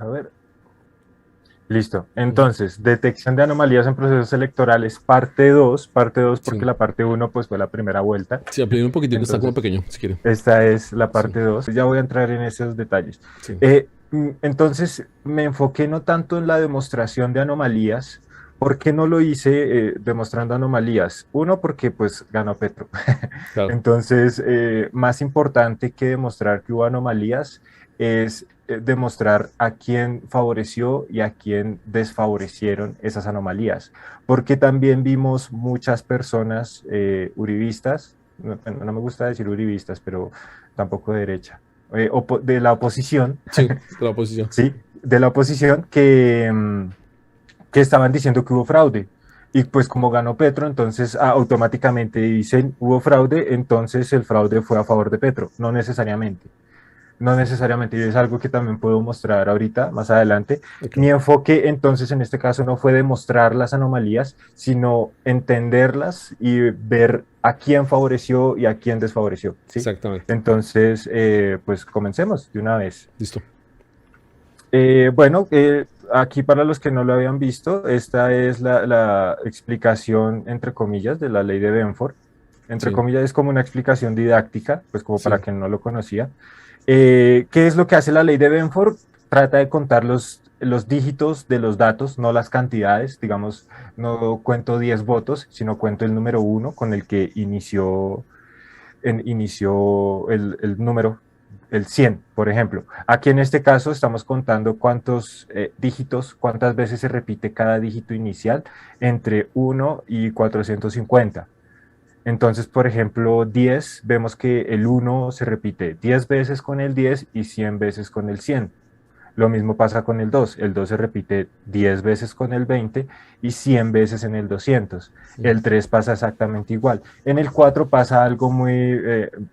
A ver. Listo. Ujú. Entonces, detección de anomalías en procesos electorales, parte dos porque Sí, la parte uno pues fue la primera vuelta. sí, amplíe un poquitico, está como Entonces, pequeño, si quiere. esta es la Sí, parte 2. Ya voy a entrar en esos detalles. sí, Entonces, me enfoqué no tanto en la demostración de anomalías. ¿Por qué no lo hice demostrando anomalías? Uno, porque pues ganó Petro. claro. Entonces, más importante que demostrar que hubo anomalías es demostrar a quién favoreció y a quién desfavorecieron esas anomalías. Porque también vimos muchas personas uribistas, no me gusta decir uribistas, pero tampoco de derecha, de la oposición, Sí, de la oposición. ¿sí? De la oposición que estaban diciendo que hubo fraude. Y pues como ganó Petro, entonces automáticamente dicen hubo fraude, entonces el fraude fue a favor de Petro. No necesariamente. No necesariamente, y es algo que también puedo mostrar ahorita, más adelante. Ok. Mi enfoque entonces en este caso no fue demostrar las anomalías, sino entenderlas y ver a quién favoreció y a quién desfavoreció, ¿sí? Exactamente. Entonces, pues comencemos de una vez. Listo. Bueno, aquí para los que no lo habían visto, esta es la explicación, entre comillas, de la ley de Benford. Entre Sí, comillas, es como una explicación didáctica, pues como para sí. quien no lo conocía. ¿Qué es lo que hace la ley de Benford? Trata de contar los dígitos de los datos, no las cantidades. Digamos, no cuento 10 votos, sino cuento el número uno con el que inició el número, el 100, por ejemplo. Aquí en este caso estamos contando cuántos dígitos, cuántas veces se repite cada dígito inicial entre 1 y 450. Entonces, por ejemplo, 10, vemos que el uno se repite 10 veces con el 10 y 100 veces con el 100. Lo mismo pasa con el 2. El 2 se repite 10 veces con el 20 y 100 veces en el 200. Ujú. El 3 pasa exactamente igual. En el 4 pasa algo muy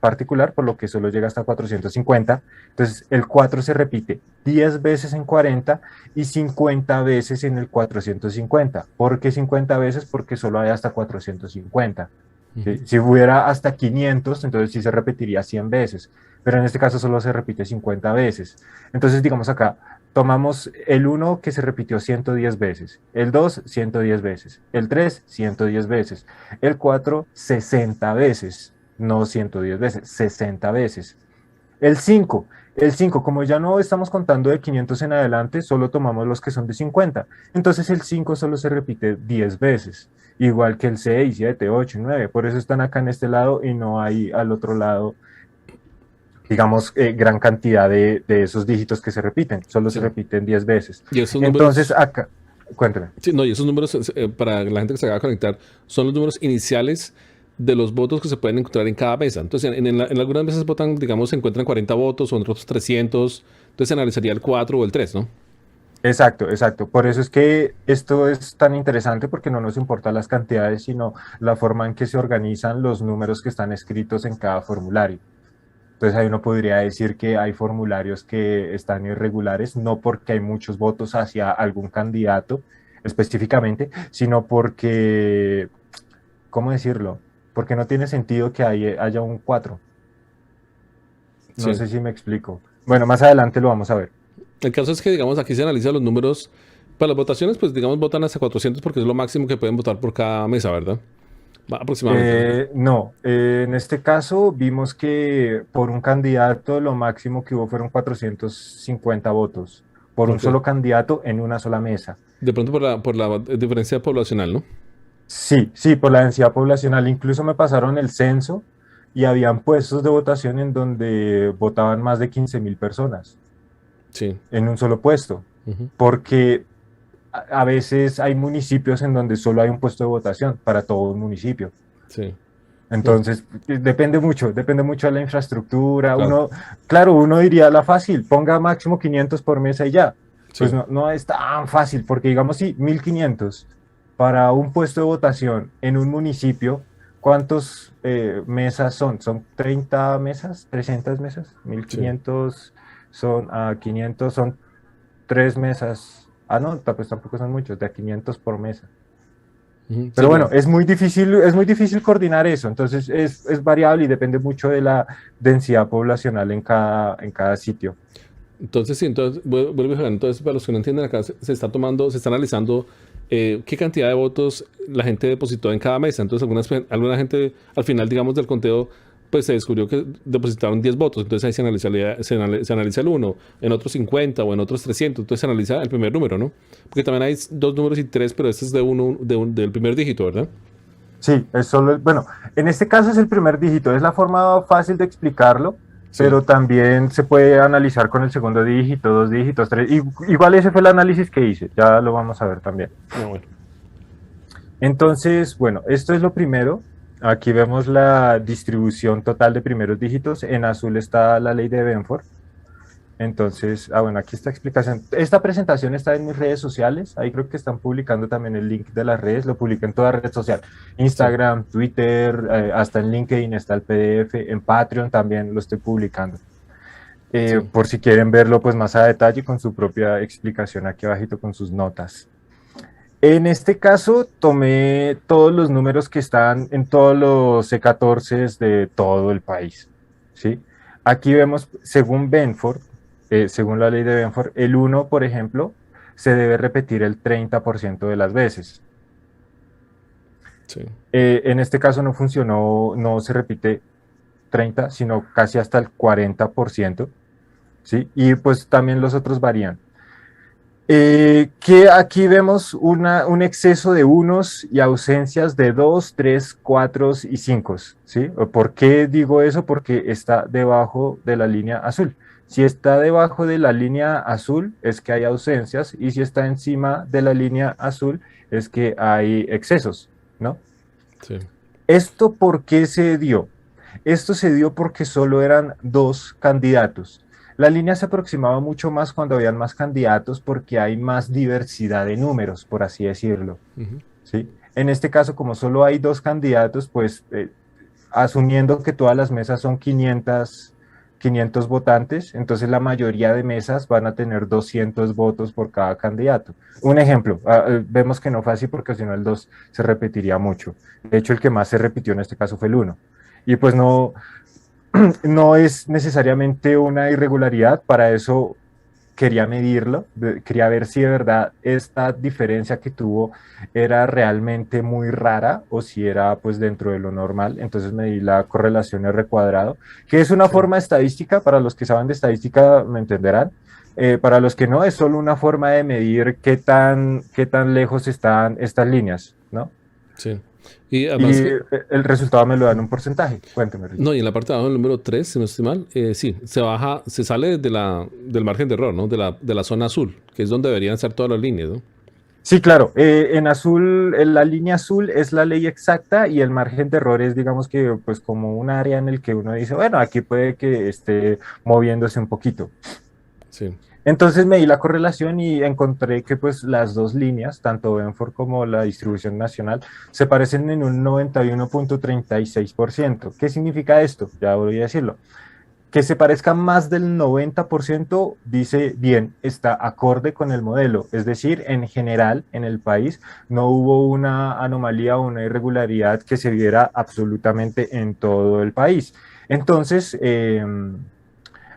particular, por lo que solo llega hasta 450. Entonces, el 4 se repite 10 veces en 40 y 50 veces en el 450. ¿Por qué 50 veces? Porque solo hay hasta 450. Ujú. ¿Sí? Si hubiera hasta 500, entonces sí se repetiría 100 veces, pero en este caso solo se repite 50 veces. Entonces, digamos acá, tomamos el uno que se repitió 110 veces, el 2 110 veces, el 3 110 veces, el 4 60 veces, no 110 veces, 60 veces. El cinco, como ya no estamos contando de 500 en adelante, solo tomamos los que son de 50. Entonces el 5 solo se repite 10 veces, igual que el 6, 7, 8, 9. Por eso están acá en este lado y no hay al otro lado, digamos, gran cantidad de esos dígitos que se repiten. Solo se Sí. repiten 10 veces. Y esos Entonces números, acá, cuéntame. sí, no, y esos números, para la gente que se acaba de conectar, son los números iniciales de los votos que se pueden encontrar en cada mesa. Entonces, en algunas mesas votan, digamos, se encuentran 40 votos, o en otros 300. Entonces, se analizaría el 4 o el 3, ¿no? Exacto, exacto. Por eso es que esto es tan interesante porque no nos importan las cantidades, sino la forma en que se organizan los números que están escritos en cada formulario. Entonces ahí uno podría decir que hay formularios que están irregulares, no porque hay muchos votos hacia algún candidato específicamente, sino porque, ¿cómo decirlo? Porque no tiene sentido que haya un 4. No Sí. sé si me explico. Bueno, más adelante lo vamos a ver. El caso es que, digamos, aquí se analizan los números. Para las votaciones, pues, digamos, votan hasta 400 porque es lo máximo que pueden votar por cada mesa, ¿verdad? Aproximadamente, ¿no? No, en este caso vimos que por un candidato lo máximo que hubo fueron 450 votos, por un Ok. solo candidato en una sola mesa. De pronto por la diferencia poblacional, ¿no? Sí, sí, por la densidad poblacional. Incluso me pasaron el censo y habían puestos de votación en donde votaban más de 15.000 personas Sí. en un solo puesto, Ujú. porque a veces hay municipios en donde solo hay un puesto de votación para todo un municipio. Sí. No, Entonces, depende mucho de la infraestructura. claro. Claro, uno diría la fácil, ponga máximo 500 por mesa y ya. Pues Sí. no es tan fácil, porque digamos, sí, 1.500 para un puesto de votación en un municipio, ¿cuántos mesas son? ¿Son 30 mesas? ¿300 mesas? mil Sí. quinientos son a 500, son 3 mesas. Ah, no, pues tampoco son muchos, de a 500 por mesa. Ujú. Sí, Pero pero bueno, es muy difícil coordinar eso, entonces es variable y depende mucho de la densidad poblacional en cada sitio. Entonces, sí, entonces, vuelvo a jugar. Entonces, para los que no entienden, acá se está tomando, se está analizando qué cantidad de votos la gente depositó en cada mesa. Entonces, alguna gente, al final, digamos, del conteo, pues se descubrió que depositaron 10 votos. Entonces, ahí se analiza el uno, en otros 50 o en otros 300. Entonces, se analiza el primer número, ¿no? Porque también hay dos números y tres, pero este es de uno, del primer dígito, ¿verdad? Sí, es solo, bueno, en este caso es el primer dígito, es la forma fácil de explicarlo, Sí. pero también se puede analizar con el segundo dígito, dos dígitos, tres. Igual ese fue el análisis que hice, ya lo vamos a ver también. No, bueno. Entonces, bueno, esto es lo primero. Aquí vemos la distribución total de primeros dígitos. En azul está la ley de Benford. Entonces, bueno, aquí está explicación. Esta presentación está en mis redes sociales. Ahí creo que están publicando también el link de las redes. Lo publiqué en toda red social. Sí, Instagram, Twitter, hasta en LinkedIn está el PDF. En Patreon también lo estoy publicando. sí. Por si quieren verlo pues más a detalle con su propia explicación aquí abajito con sus notas. En este caso, tomé todos los números que están en todos los C14 de todo el país. ¿Sí? Aquí vemos, según Benford, según la ley de Benford, el uno, por ejemplo, se debe repetir el 30% de las veces. Sí. En este caso no funcionó, no se repite 30, sino casi hasta el 40%. ¿Sí? Y pues también los otros varían. Que aquí vemos un exceso de unos y ausencias de 2, 3, 4 y 5. ¿Sí? ¿Por qué digo eso? Porque está debajo de la línea azul. Si está debajo de la línea azul es que hay ausencias y si está encima de la línea azul es que hay excesos, ¿no? Sí. ¿Esto por qué se dio? Esto se dio porque solo eran dos candidatos. La línea se aproximaba mucho más cuando habían más candidatos porque hay más diversidad de números, por así decirlo. Ujú. ¿Sí? En este caso, como solo hay dos candidatos, pues asumiendo que todas las mesas son 500 votantes, entonces la mayoría de mesas van a tener 200 votos por cada candidato. Un ejemplo, vemos que no fue así porque si no el 2 se repetiría mucho. De hecho, el que más se repitió en este caso fue el 1. Y pues no, no es necesariamente una irregularidad, para eso quería medirlo, quería ver si de verdad esta diferencia que tuvo era realmente muy rara o si era pues dentro de lo normal. Entonces medí la correlación R cuadrado, que es una Sí. forma estadística, para los que saben de estadística me entenderán. Para los que no, es solo una forma de medir qué tan lejos están estas líneas, ¿no? Sí. Y Y además que, el resultado me lo dan un porcentaje. Cuénteme, Richard. no, y en la parte de abajo, el número 3 si no estoy mal, sí, se baja, se sale del margen de error, ¿no? De la zona azul, que es donde deberían estar todas las líneas, ¿no? Sí, claro. En azul, en la línea azul es la ley exacta y el margen de error es, digamos que, pues como un área en el que uno dice, bueno, aquí puede que esté moviéndose un poquito. Sí, Entonces me di la correlación y encontré que pues las dos líneas, tanto Benford como la distribución nacional, se parecen en un 91.36%. ¿Qué significa esto? Ya voy a decirlo. Que se parezca más del 90% dice bien, está acorde con el modelo. Es decir, en general, en el país no hubo una anomalía o una irregularidad que se viera absolutamente en todo el país. Entonces,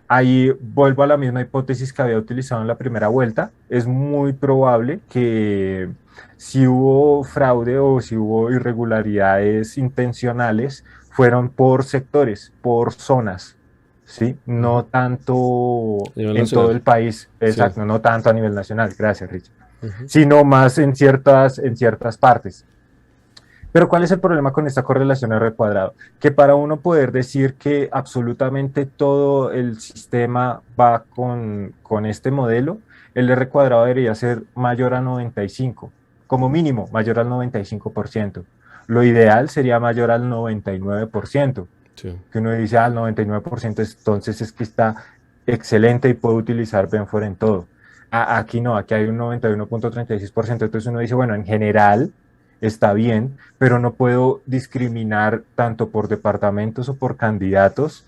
ahí vuelvo a la misma hipótesis que había utilizado en la primera vuelta. Es muy probable que si hubo fraude o si hubo irregularidades intencionales, fueron por sectores, por zonas. ¿Sí? ujú. No tanto A nivel en todo nacional. el país, Sí. exacto, no tanto a nivel nacional, gracias, Richard, Ujú. sino más en ciertas partes. Pero ¿cuál es el problema con esta correlación R cuadrado? Que para uno poder decir que absolutamente todo el sistema va con este modelo, el R cuadrado debería ser mayor a 95, como mínimo mayor al 95%. Lo ideal sería mayor al 99%, Sí. que uno dice al 99%, entonces es que está excelente y puedo utilizar Benford en todo. Aquí no, aquí hay un 91.36%, entonces uno dice, bueno, en general está bien, pero no puedo discriminar tanto por departamentos o por candidatos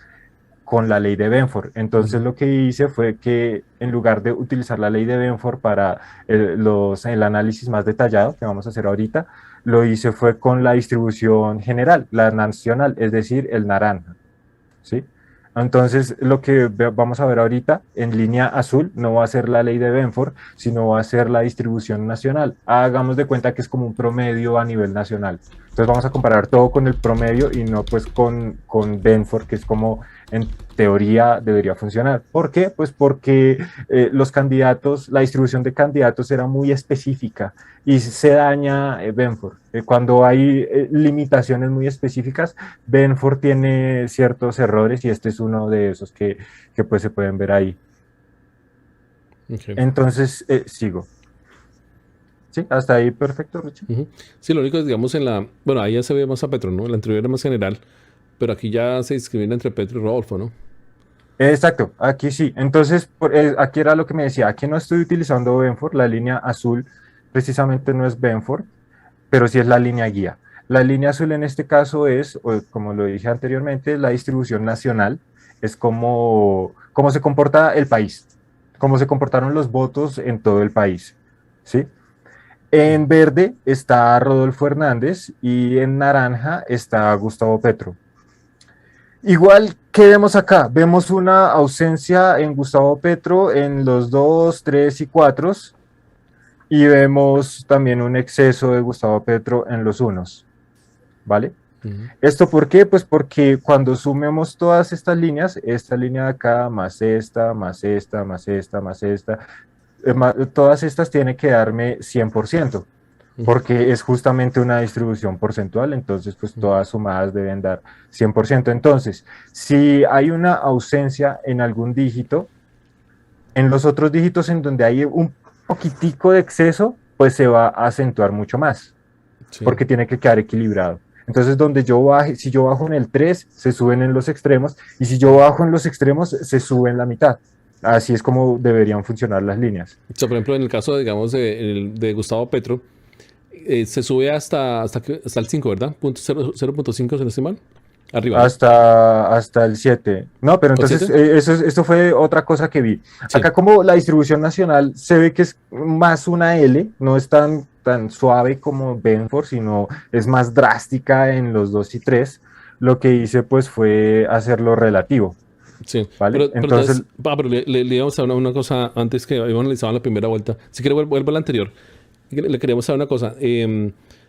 con la ley de Benford. Entonces Ujú. lo que hice fue que en lugar de utilizar la ley de Benford para el análisis más detallado que vamos a hacer ahorita, lo hice fue con la distribución general, la nacional, es decir, el naranja. ¿Sí? Entonces, lo que vamos a ver ahorita en línea azul no va a ser la ley de Benford, sino va a ser la distribución nacional. Hagamos de cuenta que es como un promedio a nivel nacional. Entonces vamos a comparar todo con el promedio y no pues con Benford, que es como en teoría debería funcionar. ¿Por qué? Pues porque los candidatos, la distribución de candidatos era muy específica y se daña Benford. Cuando hay limitaciones muy específicas, Benford tiene ciertos errores y este es uno de esos que pues se pueden ver ahí. Okay. Entonces, sigo. Sí, hasta ahí perfecto, Richard. Sí, lo único es, digamos, bueno, ahí ya se ve más a Petro, ¿no? La anterior era más general, pero aquí ya se discrimina entre Petro y Rodolfo, ¿no? Exacto, aquí sí. Entonces, aquí era lo que me decía, aquí no estoy utilizando Benford, la línea azul precisamente no es Benford, pero sí es la línea guía. La línea azul en este caso es, como lo dije anteriormente, la distribución nacional, es cómo se comporta el país, cómo se comportaron los votos en todo el país, ¿sí? En verde está Rodolfo Hernández y en naranja está Gustavo Petro. Igual, ¿qué vemos acá? Vemos una ausencia en Gustavo Petro en los 2, 3 y 4 y vemos también un exceso de Gustavo Petro en los unos, ¿vale? ¿Esto por qué? Pues porque cuando sumemos todas estas líneas, esta línea de acá, más esta, más esta, más esta, más esta, todas estas tienen que darme 100%, porque es justamente una distribución porcentual, entonces pues todas sumadas deben dar 100%. Entonces, si hay una ausencia en algún dígito, en los otros dígitos en donde hay un poquitico de exceso, pues se va a acentuar mucho más, Sí. porque tiene que quedar equilibrado. Entonces, donde yo baje, si yo bajo en el 3, se suben en los extremos, y si yo bajo en los extremos, se sube en la mitad. Así es como deberían funcionar las líneas. O sea, por ejemplo, en el caso, digamos, de Gustavo Petro, se sube hasta el 5, ¿verdad? 0.5, si no estoy mal. Arriba, ¿no? Hasta el 7. No, pero ¿O el entonces 7? esto fue otra cosa que vi. Sí. Acá como la distribución nacional se ve que es más una L, no es tan suave como Benford, sino es más drástica en los 2 y 3. Lo que hice pues fue hacerlo relativo, Sí, ¿vale? pero Entonces, entonces, pero le íbamos a hablar una cosa antes que habíamos analizado en la primera vuelta. Si quiere, vuelvo a la anterior. Le queríamos saber una cosa.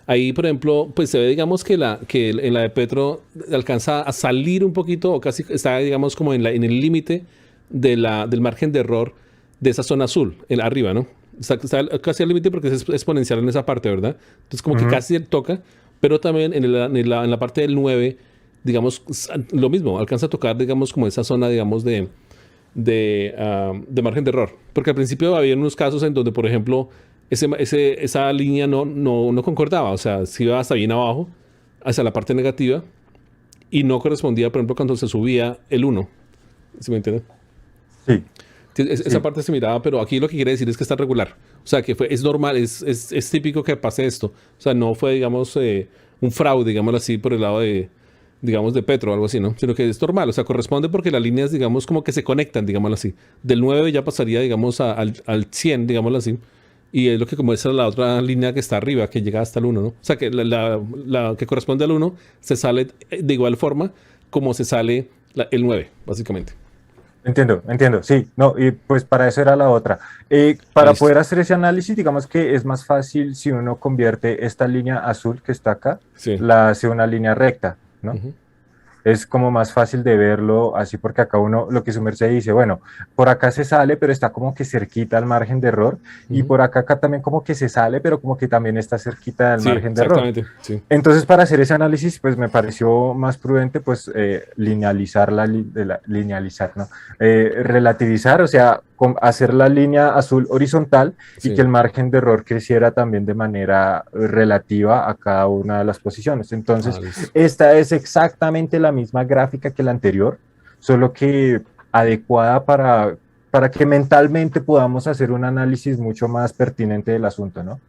Ahí, por ejemplo, pues se ve, digamos, que en la de Petro alcanza a salir un poquito, o casi está, digamos, como en el límite del margen de error de esa zona azul, arriba, ¿no? Está casi al límite porque es exponencial en esa parte, ¿verdad? Entonces, como que casi toca, pero también en la parte del 9 digamos, lo mismo, alcanza a tocar, digamos, como esa zona, digamos, de margen de error. Porque al principio había unos casos en donde, por ejemplo, esa línea no concordaba, o sea, se iba hasta bien abajo, hacia la parte negativa, y no correspondía, por ejemplo, cuando se subía el 1. ¿Sí me entienden? sí, Esa sí. parte se miraba, pero aquí lo que quiere decir es que está regular. O sea, que es normal, es típico que pase esto. O sea, no fue, digamos, un fraude, digámoslo así, por el lado digamos, de Petro o algo así, ¿no? Sino que es normal, o sea, corresponde porque las líneas, digamos, como que se conectan, digámoslo así. Del 9 ya pasaría, digamos, al 100, digámoslo así. Y es lo que como esa es la otra línea que está arriba, que llega hasta el 1, ¿no? O sea, que la que corresponde al 1 se sale de igual forma como se sale el 9, básicamente. Entiendo, sí, no, y pues para eso era la otra. Ah, Para listo. poder hacer ese análisis, digamos que es más fácil si uno convierte esta línea azul que está acá, Sí. la hace una línea recta, ¿no? Ujú. Es como más fácil de verlo así porque acá uno, lo que su merced dice, bueno, por acá se sale, pero está como que cerquita al margen de error, y Ujú. por acá también como que se sale, pero como que también está cerquita del Sí, margen de error. exactamente. Sí. Entonces, para hacer ese análisis, pues me pareció más prudente, pues, linealizar linealizar, ¿no? Relativizar, o sea, hacer la línea azul horizontal y que Sí. el margen de error creciera también de manera relativa a cada una de las posiciones. Ah, Entonces, listo. esta es exactamente la misma gráfica que la anterior, solo que adecuada para que mentalmente podamos hacer un análisis mucho más pertinente del asunto, ¿no?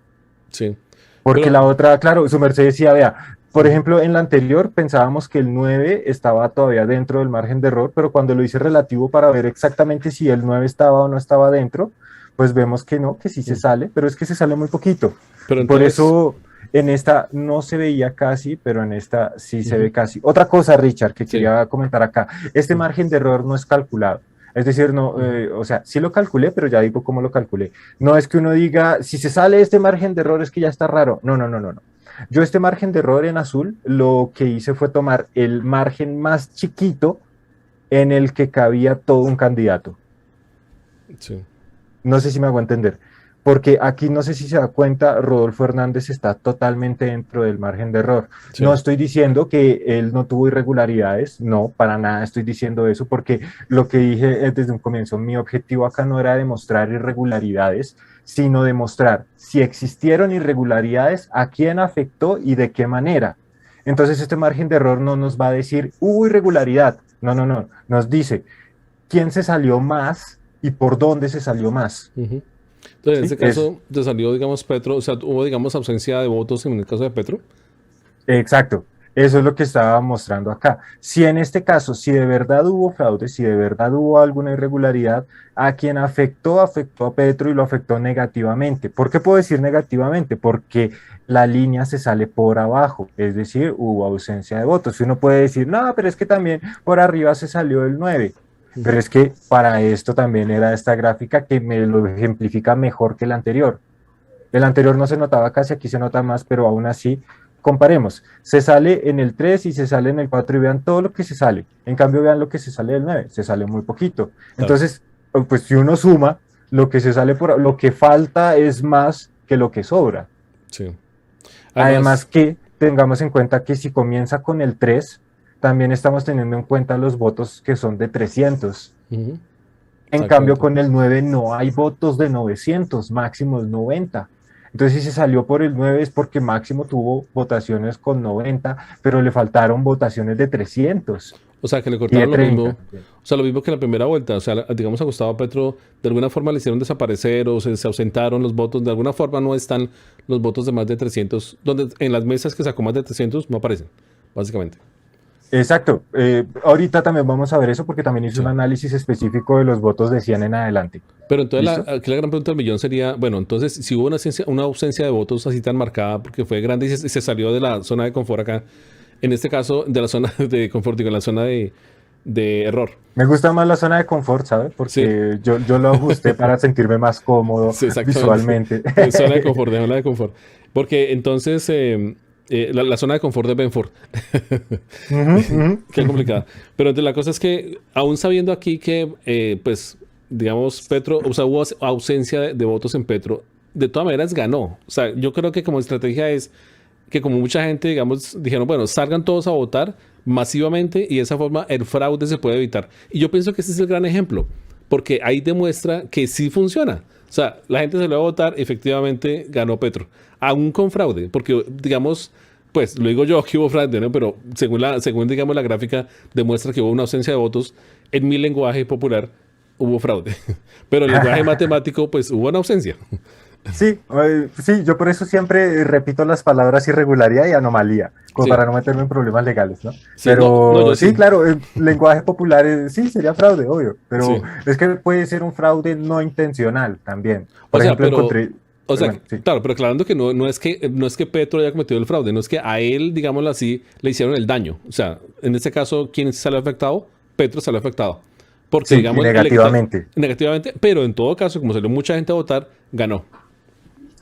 Sí. Porque Pero, la otra, claro, su merced decía, vea, por ejemplo, en la anterior pensábamos que el 9 estaba todavía dentro del margen de error, pero cuando lo hice relativo para ver exactamente si el 9 estaba o no estaba dentro, pues vemos que no, que sí se mm, sale, pero es que se sale muy poquito. pero Por entonces, eso En esta no se veía casi, pero en esta sí se Ujú. ve casi. Otra cosa, Richard, que Sí. quería comentar acá. Este margen de error no es calculado. Es decir, no, Ujú. o sea, sí lo calculé, pero ya digo cómo lo calculé. No es que uno diga, si se sale este margen de error es que ya está raro. No, no, no, no, no. Yo este margen de error en azul, lo que hice fue tomar el margen más chiquito en el que cabía todo un candidato. Sí. No sé si me hago entender, porque aquí no sé si se da cuenta, Rodolfo Hernández está totalmente dentro del margen de error. No Sí. estoy diciendo que él no tuvo irregularidades, no, para nada estoy diciendo eso, porque lo que dije desde un comienzo, mi objetivo acá no era demostrar irregularidades, sino demostrar si existieron irregularidades, a quién afectó y de qué manera. Entonces este margen de error no nos va a decir, hubo irregularidad, no, no, no, nos dice quién se salió más y por dónde se salió más. Ujú. Entonces, en ¿Sí? este caso, te salió, digamos, Petro, o sea, hubo, digamos, ausencia de votos en el caso de Petro. Exacto. Eso es lo que estaba mostrando acá. Si en este caso, si de verdad hubo fraude, si de verdad hubo alguna irregularidad, a quien afectó, afectó a Petro y lo afectó negativamente. ¿Por qué puedo decir negativamente? Porque la línea se sale por abajo, es decir, hubo ausencia de votos. Y uno puede decir, no, pero es que también por arriba se salió el 9. Pero Ujú. es que para esto también era esta gráfica que me lo ejemplifica mejor que el anterior. El anterior no se notaba casi, aquí se nota más, pero aún así, comparemos. Se sale en el 3 y se sale en el 4 y vean todo lo que se sale. En cambio, vean lo que se sale del 9, se sale muy poquito. Claro. Entonces, pues si uno suma, lo que se sale por lo que falta es más que lo que sobra. Sí. Además Además, que tengamos en cuenta que si comienza con el 3, también estamos teniendo en cuenta los votos que son de 300. ujú, En cambio, exactamente. con el 9 no hay votos de 900, máximo es 90. Entonces, si se salió por el 9 es porque máximo tuvo votaciones con 90, pero le faltaron votaciones de 300 O sea, que le y de cortaron lo mismo, 30 también. o sea, lo mismo que en la primera vuelta. O sea, digamos, a Gustavo Petro, de alguna forma le hicieron desaparecer o se ausentaron los votos. De alguna forma no están los votos de más de 300, donde en las mesas que sacó más de 300 no aparecen, básicamente. Exacto. Ahorita también vamos a ver eso porque también hice un Sí. análisis específico de los votos de 100 en adelante. Pero entonces ¿Listo? aquí la gran pregunta del millón sería, bueno, entonces si hubo una ausencia de votos así tan marcada porque fue grande y se salió de la zona de confort acá, en este caso de la zona de confort, digo, en la zona de error. Me gusta más la zona de confort, ¿sabes? Sí, Porque yo lo ajusté para sentirme más cómodo sí, exactamente. visualmente. Zona de confort, zona de confort. Porque entonces la zona de confort de Benford, Ujú, ujú. qué complicada. Pero entonces, la cosa es que aún sabiendo aquí que, pues, digamos, Petro, o sea, hubo ausencia de votos en Petro, de todas maneras ganó. O sea, yo creo que como estrategia es que como mucha gente, digamos, dijeron, bueno, salgan todos a votar masivamente y de esa forma el fraude se puede evitar. Y yo pienso que ese es el gran ejemplo, porque ahí demuestra que sí funciona. O sea, la gente se lo va a votar, efectivamente ganó Petro, aún con fraude, porque digamos, pues lo digo yo que hubo fraude, ¿no? Pero según digamos la gráfica demuestra que hubo una ausencia de votos, en mi lenguaje popular hubo fraude, pero en el lenguaje matemático pues hubo una ausencia. Sí, sí, yo por eso siempre repito las palabras irregularidad y anomalía, como Sí, para no meterme en problemas legales, ¿no? sí, no, no, Pero yo sí, sí, claro, el lenguaje popular, sí, sería fraude, obvio, pero sí. es que puede ser un fraude no intencional también. O Por sea, ejemplo, pero, encontré, o sea, bueno, sí. claro, pero aclarando que no es que Petro haya cometido el fraude, no es que a él, digámoslo así, le hicieron el daño. O sea, en este caso, ¿quién salió afectado? Petro salió afectado. Porque, Sí, y digamos, le quita negativamente. negativamente, pero en todo caso, como salió mucha gente a votar, ganó.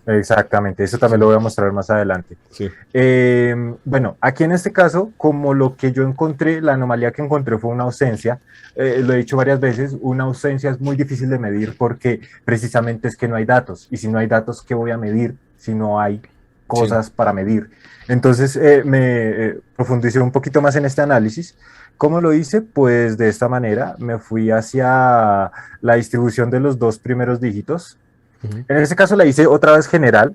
Exactamente, eso también Sí, lo voy a mostrar más adelante. sí, Bueno, aquí en este caso, como lo que yo encontré, la anomalía que encontré fue una ausencia, lo he dicho varias veces, una ausencia es muy difícil de medir porque precisamente es que no hay datos, y si no hay datos, ¿qué voy a medir si no hay sí. cosas para medir? Entonces me profundicé un poquito más en este análisis. ¿Cómo lo hice? Pues de esta manera me fui hacia la distribución de los dos primeros dígitos. Ujú, En este caso la hice otra vez general.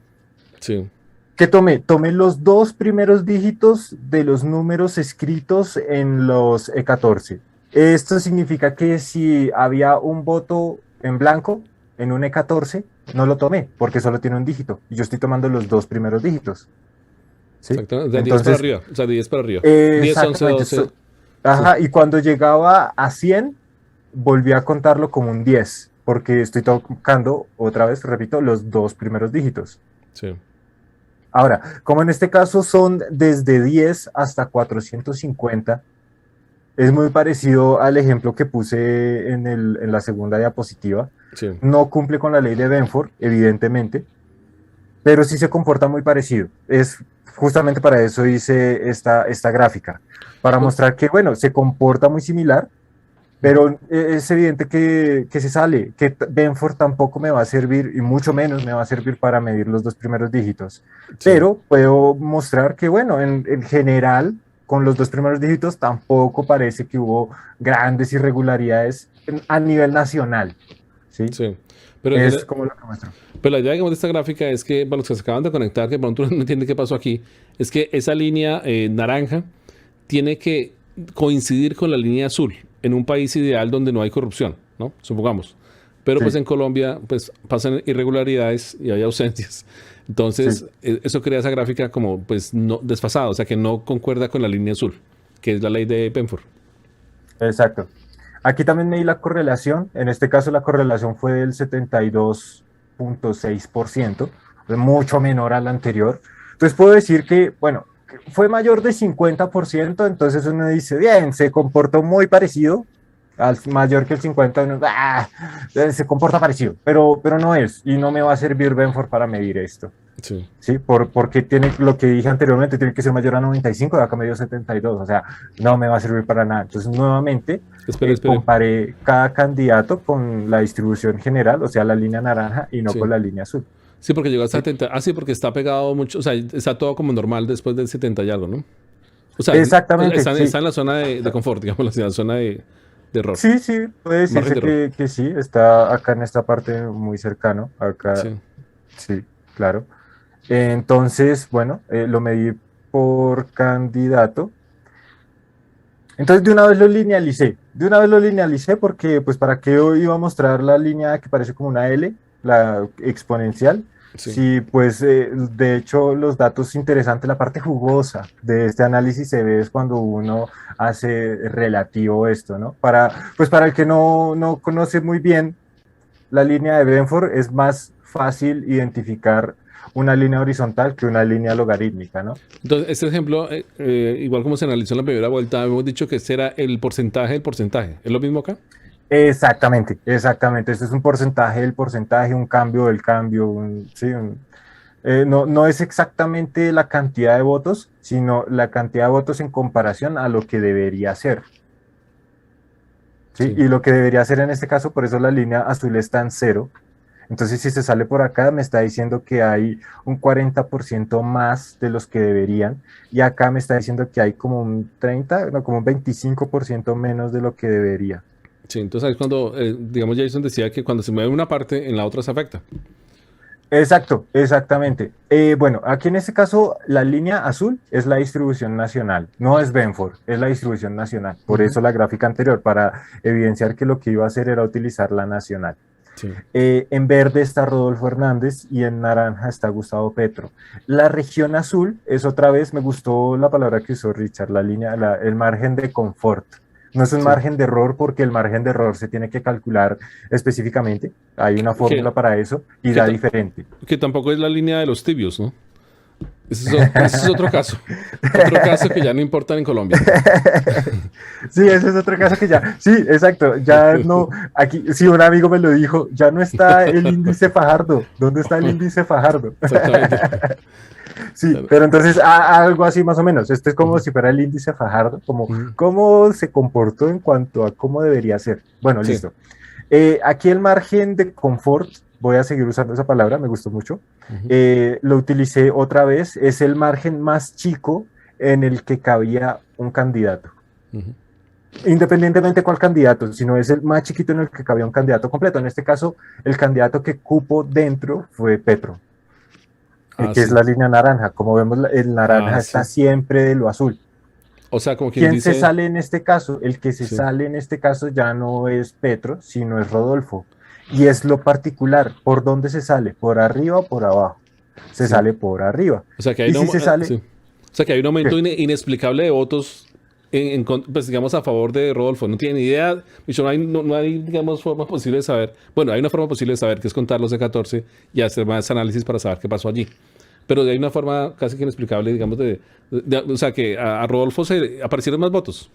sí, ¿Qué tomé? Tomé los dos primeros dígitos de los números escritos en los E14. Esto significa que si había un voto en blanco en un E14, no lo tomé porque solo tiene un dígito y yo estoy tomando los dos primeros dígitos. ¿Sí? exactamente. De 10 para Entonces, arriba, o sea, de 10 para arriba. 10, 11, exactamente. 12, sí, Ajá, y cuando llegaba a 100, volví a contarlo como un 10 porque estoy tocando, otra vez, repito, los dos primeros dígitos. sí. Ahora, como en este caso son desde 10 hasta 450, es muy parecido al ejemplo que puse en la segunda diapositiva. Sí, No cumple con la ley de Benford, evidentemente, pero sí se comporta muy parecido. Es justamente para eso hice esta gráfica, para pues, mostrar que, bueno, se comporta muy similar, ujú, pero es evidente que se sale, que Benford tampoco me va a servir, y mucho menos me va a servir para medir los dos primeros dígitos. sí, Pero puedo mostrar que, bueno, en general, con los dos primeros dígitos tampoco parece que hubo grandes irregularidades a nivel nacional, ¿sí? sí. Pero, Es como lo que muestro. pero la idea digamos, de esta gráfica es que, para los que se acaban de conectar, que pronto no entienden qué pasó aquí, es que esa línea naranja tiene que coincidir con la línea azul en un país ideal donde no hay corrupción, ¿no? Supongamos. Pero pues Sí, en Colombia pues pasan irregularidades y hay ausencias. sí, Entonces, eso crea esa gráfica como pues no desfasada, o sea que no concuerda con la línea azul, que es la ley de Penford. exacto. Aquí también me di la correlación, en este caso la correlación fue del 72,6%, mucho menor a la anterior. Entonces puedo decir que, bueno, que fue mayor de 50%, entonces uno dice, bien, se comportó muy parecido, al mayor que el 50, uno, se comporta parecido, pero no es, y no me va a servir Benford para medir esto. Sí. ¿Sí? Porque tiene lo que dije anteriormente, tiene que ser mayor a 95, de acá me dio 72, o sea, no me va a servir para nada. Entonces, nuevamente, Espere, espere. comparé cada candidato con la distribución general, o sea, la línea naranja y no con Sí. la línea azul. Sí, porque llegó hasta ¿Sí? 70. Ah, sí, porque está pegado mucho. O sea, está todo como normal después del 70 y algo, ¿no? O sea, Exactamente, sí. está en la zona de confort, digamos, en la zona de error. Sí, sí, puede Margen decirse de error. que sí, está acá en esta parte muy cercano, acá, Sí. sí, claro. Entonces, bueno, lo medí por candidato. Entonces de una vez lo linealicé, porque pues para qué hoy iba a mostrar la línea que parece como una L, la exponencial, Sí. si pues de hecho los datos interesantes, la parte jugosa de este análisis se ve es cuando uno hace relativo esto, ¿no? Pues para el que no conoce muy bien la línea de Benford, es más fácil identificar una línea horizontal que una línea logarítmica, ¿no? Entonces, este ejemplo, igual como se analizó en la primera vuelta, hemos dicho que este era el porcentaje del porcentaje. ¿Es lo mismo acá? Exactamente, exactamente. Este es un porcentaje del porcentaje, un cambio del cambio. Sí, no es exactamente la cantidad de votos, sino la cantidad de votos en comparación a lo que debería ser. ¿Sí? Sí. Y lo que debería ser en este caso, por eso la línea azul está en cero. Entonces, si se sale por acá, me está diciendo que hay un 40% más de los que deberían. Y acá me está diciendo que hay como un 30, no, como un 25% menos de lo que debería. Sí, entonces ahí es cuando, digamos, Jason decía que cuando se mueve una parte, en la otra se afecta. Exacto, exactamente. Bueno, aquí en este caso la línea azul es la distribución nacional, no es Benford, es la distribución nacional. Por Ujú. eso la gráfica anterior, para evidenciar que lo que iba a hacer era utilizar la nacional. Sí. En verde está Rodolfo Hernández y en naranja está Gustavo Petro. La región azul es otra vez, me gustó la palabra que usó Richard, el margen de confort. No es un Sí. margen de error porque el margen de error se tiene que calcular específicamente. Hay una Que, fórmula para eso y que, da ta- diferente. que tampoco es la línea de los tibios, ¿no? Pero ese es otro caso. Otro caso que ya no importa en Colombia. Sí, ese es otro caso que ya, sí, exacto, ya no, aquí, sí, un amigo me lo dijo, ya no está el índice Fajardo, ¿dónde está el índice Fajardo? Exactamente. Sí, Claro. pero entonces algo así más o menos, esto es como Ujú, si fuera el índice Fajardo, como ujú. cómo se comportó en cuanto a cómo debería ser. Bueno, Sí. listo. Aquí el margen de confort, voy a seguir usando esa palabra, me gustó mucho. Ujú, Lo utilicé otra vez, es el margen más chico en el que cabía un candidato. ujú. Independientemente de cuál candidato, sino es el más chiquito en el que cabía un candidato completo. En este caso, el candidato que cupo dentro fue Petro, Ah, que es sí. la línea naranja. Como vemos, el Ah, naranja está sí. siempre de lo azul. O sea, como quien ¿Quién se dice, sale en este caso? El que se sí, sale en este caso ya no es Petro, sino es Rodolfo. Y es lo particular. ¿Por dónde se sale? ¿Por arriba o por abajo? Se sí. sale por arriba. O sea, que hay Y si se sí. sale, O sea, que hay un aumento ¿qué? inexplicable de votos, pues digamos, a favor de Rodolfo. No tiene ni idea. Micho, no hay, digamos, forma posible de saber. Bueno, hay una forma posible de saber, que es contar los de 14 y hacer más análisis para saber qué pasó allí. pero hay una forma casi que inexplicable, digamos, o sea, que a Rodolfo se aparecieron más votos.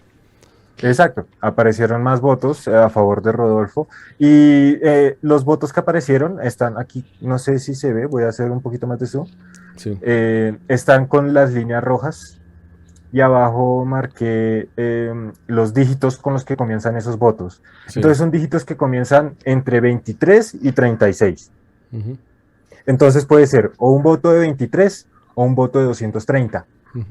Exacto, aparecieron más votos a favor de Rodolfo y los votos que aparecieron están aquí, no sé si se ve, voy a hacer un poquito más de zoom, Sí, están con las líneas rojas y abajo marqué los dígitos con los que comienzan esos votos. sí. Entonces son dígitos que comienzan entre 23 y 36. Ujú, Entonces puede ser o un voto de 23 o un voto de 230, ujú,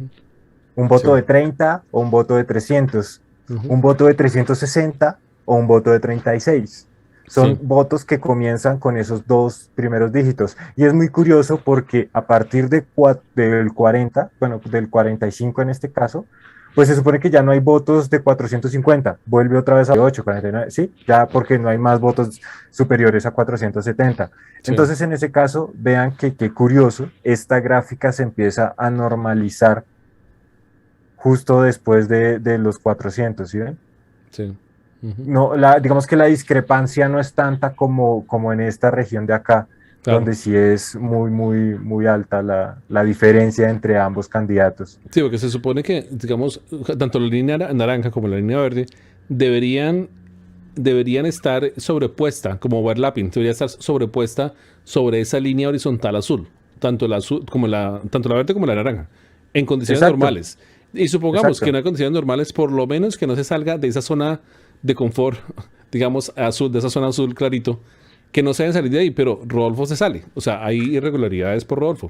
un voto sí, de 30 o un voto de 300, ujú, un voto de 360 o un voto de 36. Son sí, votos que comienzan con esos dos primeros dígitos. Y es muy curioso porque a partir del 40, bueno, del 45 en este caso, pues se supone que ya no hay votos de 450. Vuelve otra vez a 8, 49, ¿sí? Ya porque no hay más votos superiores a 470. sí. Entonces, en ese caso, vean que qué curioso, esta gráfica se empieza a normalizar justo después de los 400, ¿sí ven? Sí. Ujú. No, digamos que la discrepancia no es tanta como en esta región de acá, Claro. donde sí es muy alta la diferencia entre ambos candidatos. Sí, porque se supone que, digamos, tanto la línea naranja como la línea verde deberían, deberían estar sobrepuesta, como overlapping, debería estar sobrepuesta sobre esa línea horizontal azul, tanto la azul como tanto la verde como la naranja, en condiciones Exacto, normales. Y supongamos que exacto. en unas condiciones normales, por lo menos que no se salga de esa zona de confort, digamos, azul, de esa zona azul clarito, que no se deben salir de ahí, pero Rodolfo se sale. O sea, hay irregularidades por Rodolfo.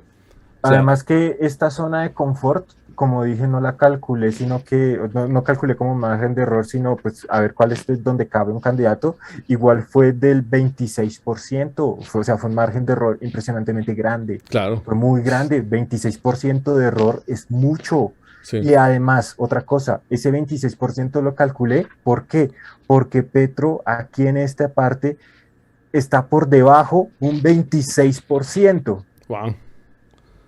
O sea, Además que esta zona de confort, como dije, no la calculé, sino que no calculé como margen de error, sino pues a ver cuál es donde cabe un candidato. Igual fue del 26%, o sea, fue un margen de error impresionantemente grande. claro, Fue muy grande, 26% de error es mucho. sí. Y además, otra cosa, ese 26% lo calculé, ¿por qué? Porque Petro aquí en esta parte está por debajo un 26%. Wow.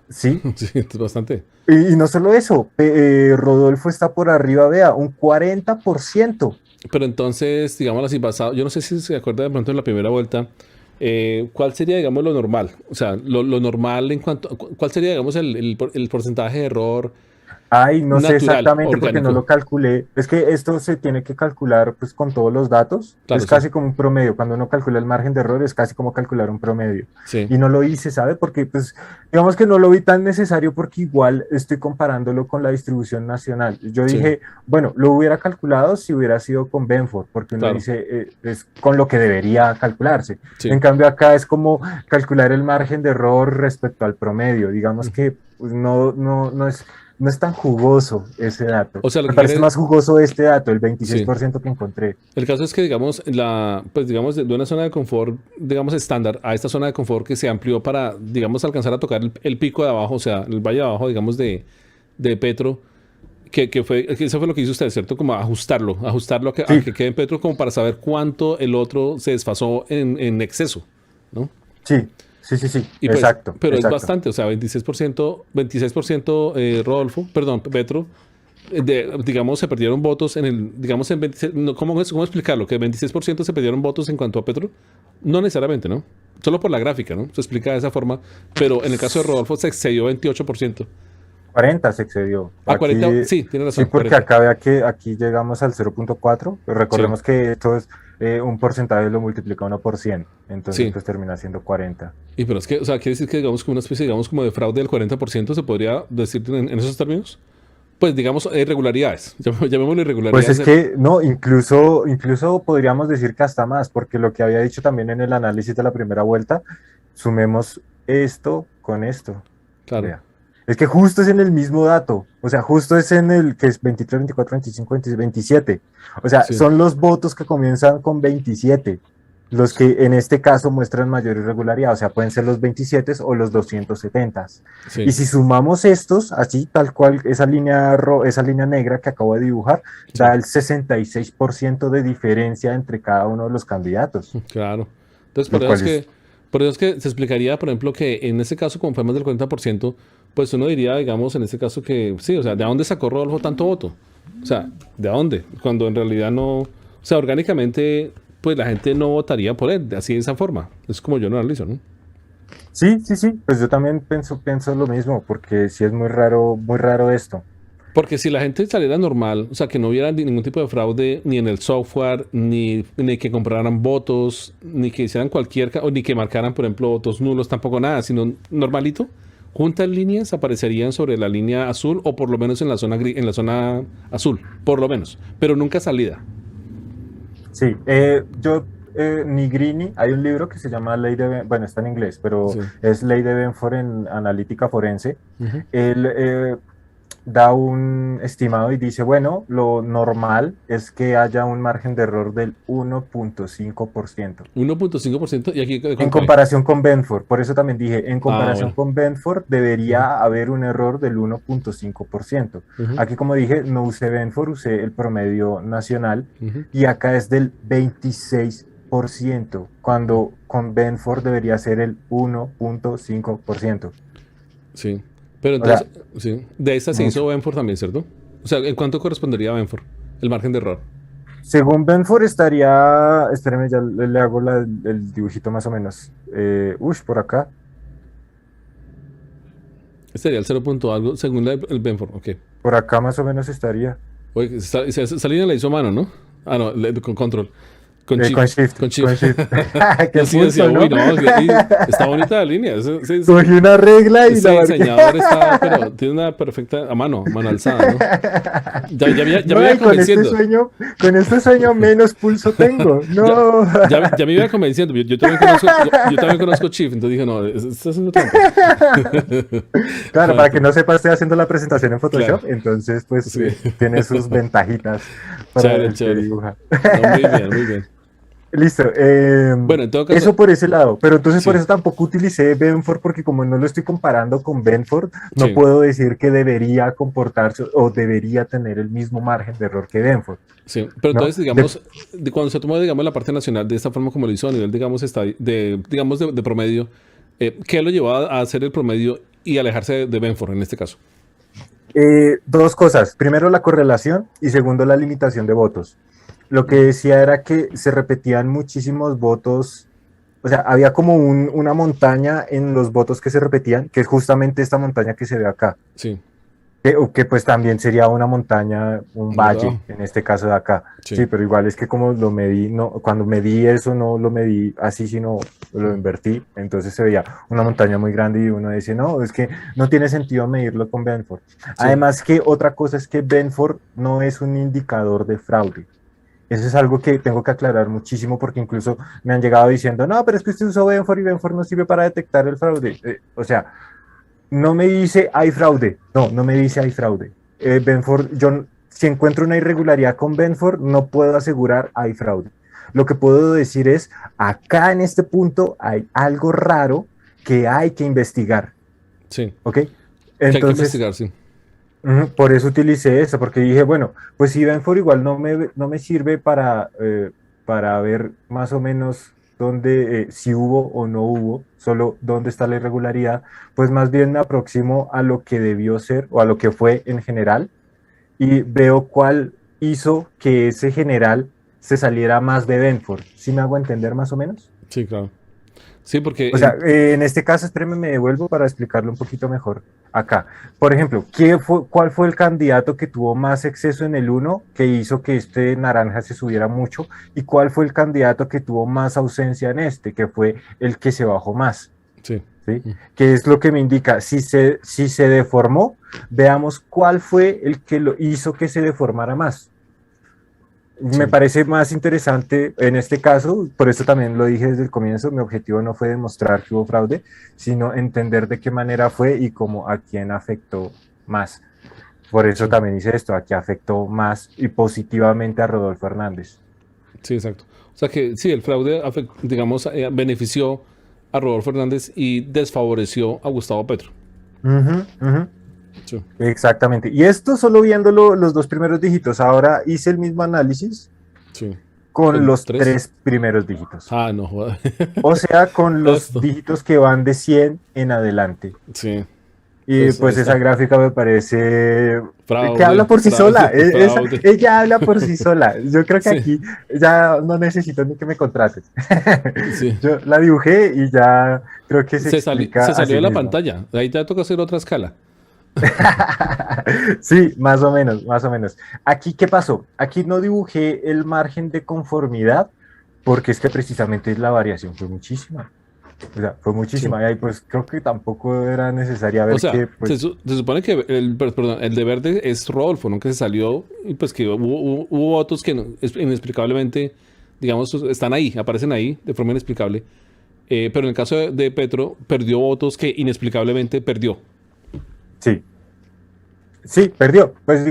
¿Sí? Sí, es bastante. Y no solo eso, Rodolfo está por arriba, vea, un 40%. Pero entonces, digamos así, basado, yo no sé si se acuerda de pronto en la primera vuelta, ¿cuál sería, digamos, lo normal? O sea, lo normal en cuanto, ¿cuál sería, digamos, el porcentaje de error Ay, no sé natural, exactamente porque no orgánico? lo calculé. Es que esto se tiene que calcular pues con todos los datos. Claro, Es sí, casi como un promedio. Cuando uno calcula el margen de error es casi como calcular un promedio. sí, Y no lo hice, ¿sabe? Porque pues digamos que no lo vi tan necesario porque igual estoy comparándolo con la distribución nacional. Yo sí, dije, bueno, lo hubiera calculado si hubiera sido con Benford, porque uno claro, dice, es con lo que debería calcularse. En sí. cambio acá es como calcular el margen de error respecto al promedio. Digamos Mm. que pues, no es tan jugoso ese dato. O sea, lo Me que parece quiere, más jugoso este dato, el sí. 26% que encontré. El caso es que, digamos, pues, digamos, de una zona de confort, digamos, estándar, a esta zona de confort que se amplió para, digamos, alcanzar a tocar el pico de abajo, o sea, el valle de abajo, digamos, de Petro, que eso fue lo que hizo usted, ¿cierto? Como ajustarlo a Sí, que quede en Petro como para saber cuánto el otro se desfasó en exceso, ¿no? sí, Y pues, exacto, pero es exacto. bastante, o sea, 26% Rodolfo, perdón, Petro, digamos, se perdieron votos en el, digamos, en 26, no, ¿cómo explicarlo? Que 26% se perdieron votos en cuanto a Petro. No necesariamente, ¿no? Solo por la gráfica, ¿no? Se explica de esa forma, pero en el caso de Rodolfo se excedió 28%. 40 se excedió. Ah, 40, Aquí, sí, tiene sí, razón, porque 40. acá vea que aquí llegamos al 0.4. Pues Sí, recordemos que esto es un porcentaje lo multiplica uno por 100. Entonces, sí. pues termina siendo 40. Y pero es que, o sea, quiere decir que, digamos, como una especie, digamos, como de fraude del 40%, se podría decir en esos términos. Pues, digamos, irregularidades. Llamémoslo Pues irregularidades. es que no, incluso podríamos decir que hasta más, porque lo que había dicho también en el análisis de la primera vuelta, sumemos esto con esto. Claro, Vea. Es que justo es en el mismo dato, o sea, justo es en el que es 23, 24, 25, 26, 27. O sea, sí, son los votos que comienzan con 27 los que en este caso muestran mayor irregularidad, o sea, pueden ser los 27 o los 270. Y sí, si sumamos estos, así tal cual, esa línea negra que acabo de dibujar, da sí. el 66% de diferencia entre cada uno de los candidatos, Claro. Entonces, lo cual es por eso es que se explicaría, por ejemplo, que en ese caso, como fue más del 40%, pues uno diría, digamos, en ese caso que sí, o sea, ¿de dónde sacó Rodolfo tanto voto? O sea, ¿de dónde? Cuando en realidad no, o sea, orgánicamente, pues la gente no votaría por él, así de esa forma. Es como yo lo analizo, ¿no? Sí, sí, sí, pues yo también pienso lo mismo, porque sí es muy raro esto. Porque si la gente saliera normal, o sea, que no hubiera ningún tipo de fraude ni en el software, ni que compraran votos, ni que hicieran o ni que marcaran, por ejemplo, votos nulos, tampoco nada, sino normalito, juntas líneas aparecerían sobre la línea azul o por lo menos en la zona en la zona azul, por lo menos, pero nunca salida. Sí, Nigrini, hay un libro que se llama Ley de, bueno, está en inglés, pero Sí. es Ley de Benford en analítica forense. Ujú. Él da un estimado y dice, bueno, lo normal es que haya un margen de error del 1.5%. 1.5% y aquí de En cuánto hay. comparación con Benford, por eso también dije, en Ah, comparación bueno. con Benford Ujú, debería haber un error del 1.5%. ujú, Aquí, como dije, no usé Benford, usé el promedio nacional ujú. y acá es del 26%, cuando con Benford debería ser el 1.5%. Sí. Pero O sea, entonces, sí. De esta se hizo mucho. Benford también, ¿cierto? O sea, ¿en cuánto correspondería a Benford? El margen de error. Según Benford estaría, espérame, ya le hago el dibujito más o menos. Por acá. Este sería el 0 punto algo, según el Benford. Ok. Por acá más o menos estaría. Oye, esa línea la hizo a mano, ¿no? Ah, no, con control. Con Con shift. Shift, Con shift. con Shift. Yo Qué sí decía, pulso, uy, ¿no? no, está bonita la línea. Cogí una regla y la Ese marqué. diseñador está, pero tiene una perfecta, mano alzada, ¿no? Ya me No, iba y convenciendo. con este sueño menos pulso tengo. Ya, No. ya me iba convenciendo. Yo también conozco Chief, entonces dije, no, está haciendo trampa. Claro, Ah, para que no sepa, estoy haciendo la presentación en claro, Photoshop, entonces pues sí. tiene sus ventajitas para Chévere, el que chévere. dibuja. No, muy bien, muy bien. Listo. Bueno, en todo caso, Eso por ese lado, pero entonces por sí, eso tampoco utilicé Benford, porque como no lo estoy comparando con Benford, no sí, puedo decir que debería comportarse o debería tener el mismo margen de error que Benford, sí. Pero ¿no? entonces, digamos, cuando se tomó, digamos, la parte nacional de esta forma como lo hizo a nivel, digamos, digamos de promedio, ¿qué lo llevó a hacer el promedio y alejarse de Benford en este caso? Dos cosas. Primero, la correlación y segundo, la limitación de votos. Lo que decía era que se repetían muchísimos votos, o sea, había como una montaña en los votos que se repetían, que es justamente esta montaña que se ve acá. Sí, Que pues también sería una montaña, un ¿verdad? valle, en este caso de acá. Sí, Sí, pero igual es que como lo medí, no, cuando medí eso no lo medí así, sino lo invertí, entonces se veía una montaña muy grande y uno dice, no, es que no tiene sentido medirlo con Benford. sí, Además que otra cosa es que Benford no es un indicador de fraude. Eso es algo que tengo que aclarar muchísimo porque incluso me han llegado diciendo, no, pero es que usted usó Benford y Benford no sirve para detectar el fraude. O sea, no me dice hay fraude. No, no me dice hay fraude. Benford, yo si encuentro una irregularidad con Benford, no puedo asegurar hay fraude. Lo que puedo decir es, acá en este punto hay algo raro que hay que investigar. sí. ¿Ok? Que hay que Entonces, investigar, sí. por eso utilicé eso, porque dije, bueno, pues si Benford igual no me sirve para ver más o menos dónde, si hubo o no hubo, solo dónde está la irregularidad, pues más bien me aproximo a lo que debió ser o a lo que fue en general y veo cuál hizo que ese general se saliera más de Benford. ¿Sí me hago entender más o menos? Sí, claro. Sí, O porque sea, en este caso, espérenme, me devuelvo para explicarlo un poquito mejor acá. Por ejemplo, ¿cuál fue el candidato que tuvo más exceso en el uno que hizo que este naranja se subiera mucho? ¿Y cuál fue el candidato que tuvo más ausencia en este, que fue el que se bajó más? sí. ¿Sí? Que es lo que me indica, si se deformó, veamos cuál fue el que lo hizo que se deformara más. Me Sí, parece más interesante en este caso, por eso también lo dije desde el comienzo, mi objetivo no fue demostrar que hubo fraude, sino entender de qué manera fue y cómo a quién afectó más. Por eso sí, también hice esto, a qué afectó más y positivamente a Rodolfo Hernández. sí, exacto. O sea que sí, el fraude, digamos, benefició a Rodolfo Fernández y desfavoreció a Gustavo Petro. Ujú, ujú. Sí, Exactamente. Y esto solo viéndolo los dos primeros dígitos. Ahora hice el mismo análisis sí. con ¿Con los tres? tres primeros dígitos. Ah, no, joda. O sea, con los Esto. dígitos que van de 100 en adelante. Sí. Y Pues ahí pues esa está. gráfica me parece que habla Fraude, por sí sola. fraude, fraude. Ella habla por sí sola. Yo creo que Sí, aquí ya no necesito ni que me contraten. sí. Yo la dibujé y ya creo que se explica Se a salió sí de la misma. pantalla. Ahí te toca hacer otra escala. Sí, más o menos, más o menos. Aquí, ¿qué pasó? Aquí no dibujé el margen de conformidad porque es que precisamente la variación fue muchísima. O sea, fue Sí. muchísima. Y ahí pues creo que tampoco era necesaria O ver sea, que pues se supone que perdón, el de verde es Rodolfo, ¿no? Que se salió y pues que hubo votos que inexplicablemente, digamos, están ahí, aparecen ahí de forma inexplicable. Pero en el caso de Petro, perdió votos que inexplicablemente perdió. sí, sí, perdió. Pues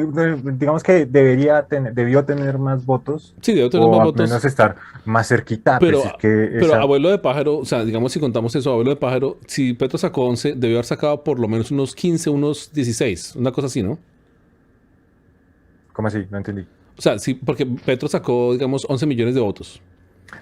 digamos que debió tener más votos Sí, debe tener más o al votos, menos estar más cerquita. Pues es pero, que pero esa, abuelo de pájaro, o sea, digamos si contamos eso, abuelo de pájaro, si Petro sacó 11 debió haber sacado por lo menos unos 15 unos 16 una cosa así, ¿no? ¿cómo así? No entendí. O sea, sí, porque Petro sacó, digamos, 11 millones de votos.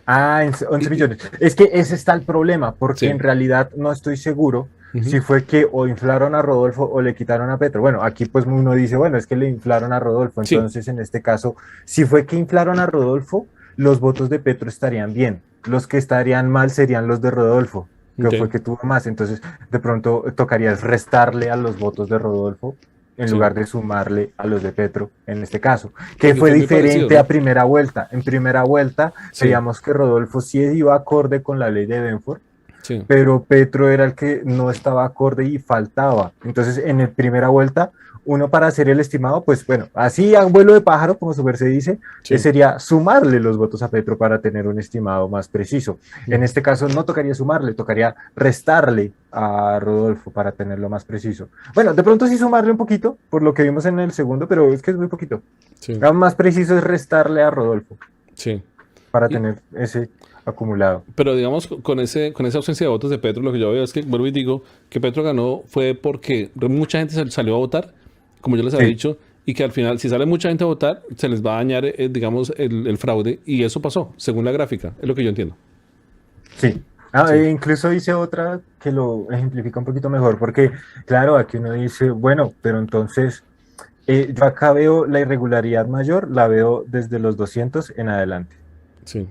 Ah, en Y, 11 millones. Es que ese está el problema, porque en sí. realidad no estoy seguro Ujú. si fue que o inflaron a Rodolfo o le quitaron a Petro. Bueno, aquí pues uno dice, bueno, es que le inflaron a Rodolfo. Sí, Entonces, en este caso, si fue que inflaron a Rodolfo, los votos de Petro estarían bien. Los que estarían mal serían los de Rodolfo, que ok. fue que tuvo más. Entonces, de pronto tocaría restarle a los votos de Rodolfo en Sí. lugar de sumarle a los de Petro en este caso, que Porque fue fue muy parecido, diferente ¿no? a primera vuelta. En primera vuelta Sí, veíamos que Rodolfo sí iba acorde con la ley de Benford, sí. pero Petro era el que no estaba acorde y faltaba. Entonces, en la primera vuelta, uno para hacer el estimado, pues bueno, así a vuelo de pájaro, como su se dice, Sí. sería sumarle los votos a Petro para tener un estimado más preciso. En Ujú. este caso no tocaría sumarle, tocaría restarle a Rodolfo para tenerlo más preciso. Bueno, de pronto sí sumarle un poquito, por lo que vimos en el segundo, pero es que es muy poquito. Sí, Lo más preciso es restarle a Rodolfo sí. para Y, tener ese acumulado. pero digamos, con esa ausencia de votos de Petro, lo que yo veo es que, vuelvo y digo, que Petro ganó fue porque mucha gente salió a votar, como yo les había Sí, dicho, y que al final, si sale mucha gente a votar, se les va a dañar, digamos, el fraude, y eso pasó, según la gráfica, es lo que yo entiendo. sí. Ah, Sí, e incluso hice otra que lo ejemplifica un poquito mejor, porque claro, aquí uno dice, bueno, pero entonces yo acá veo la irregularidad mayor, la veo desde los 200 en adelante, sí.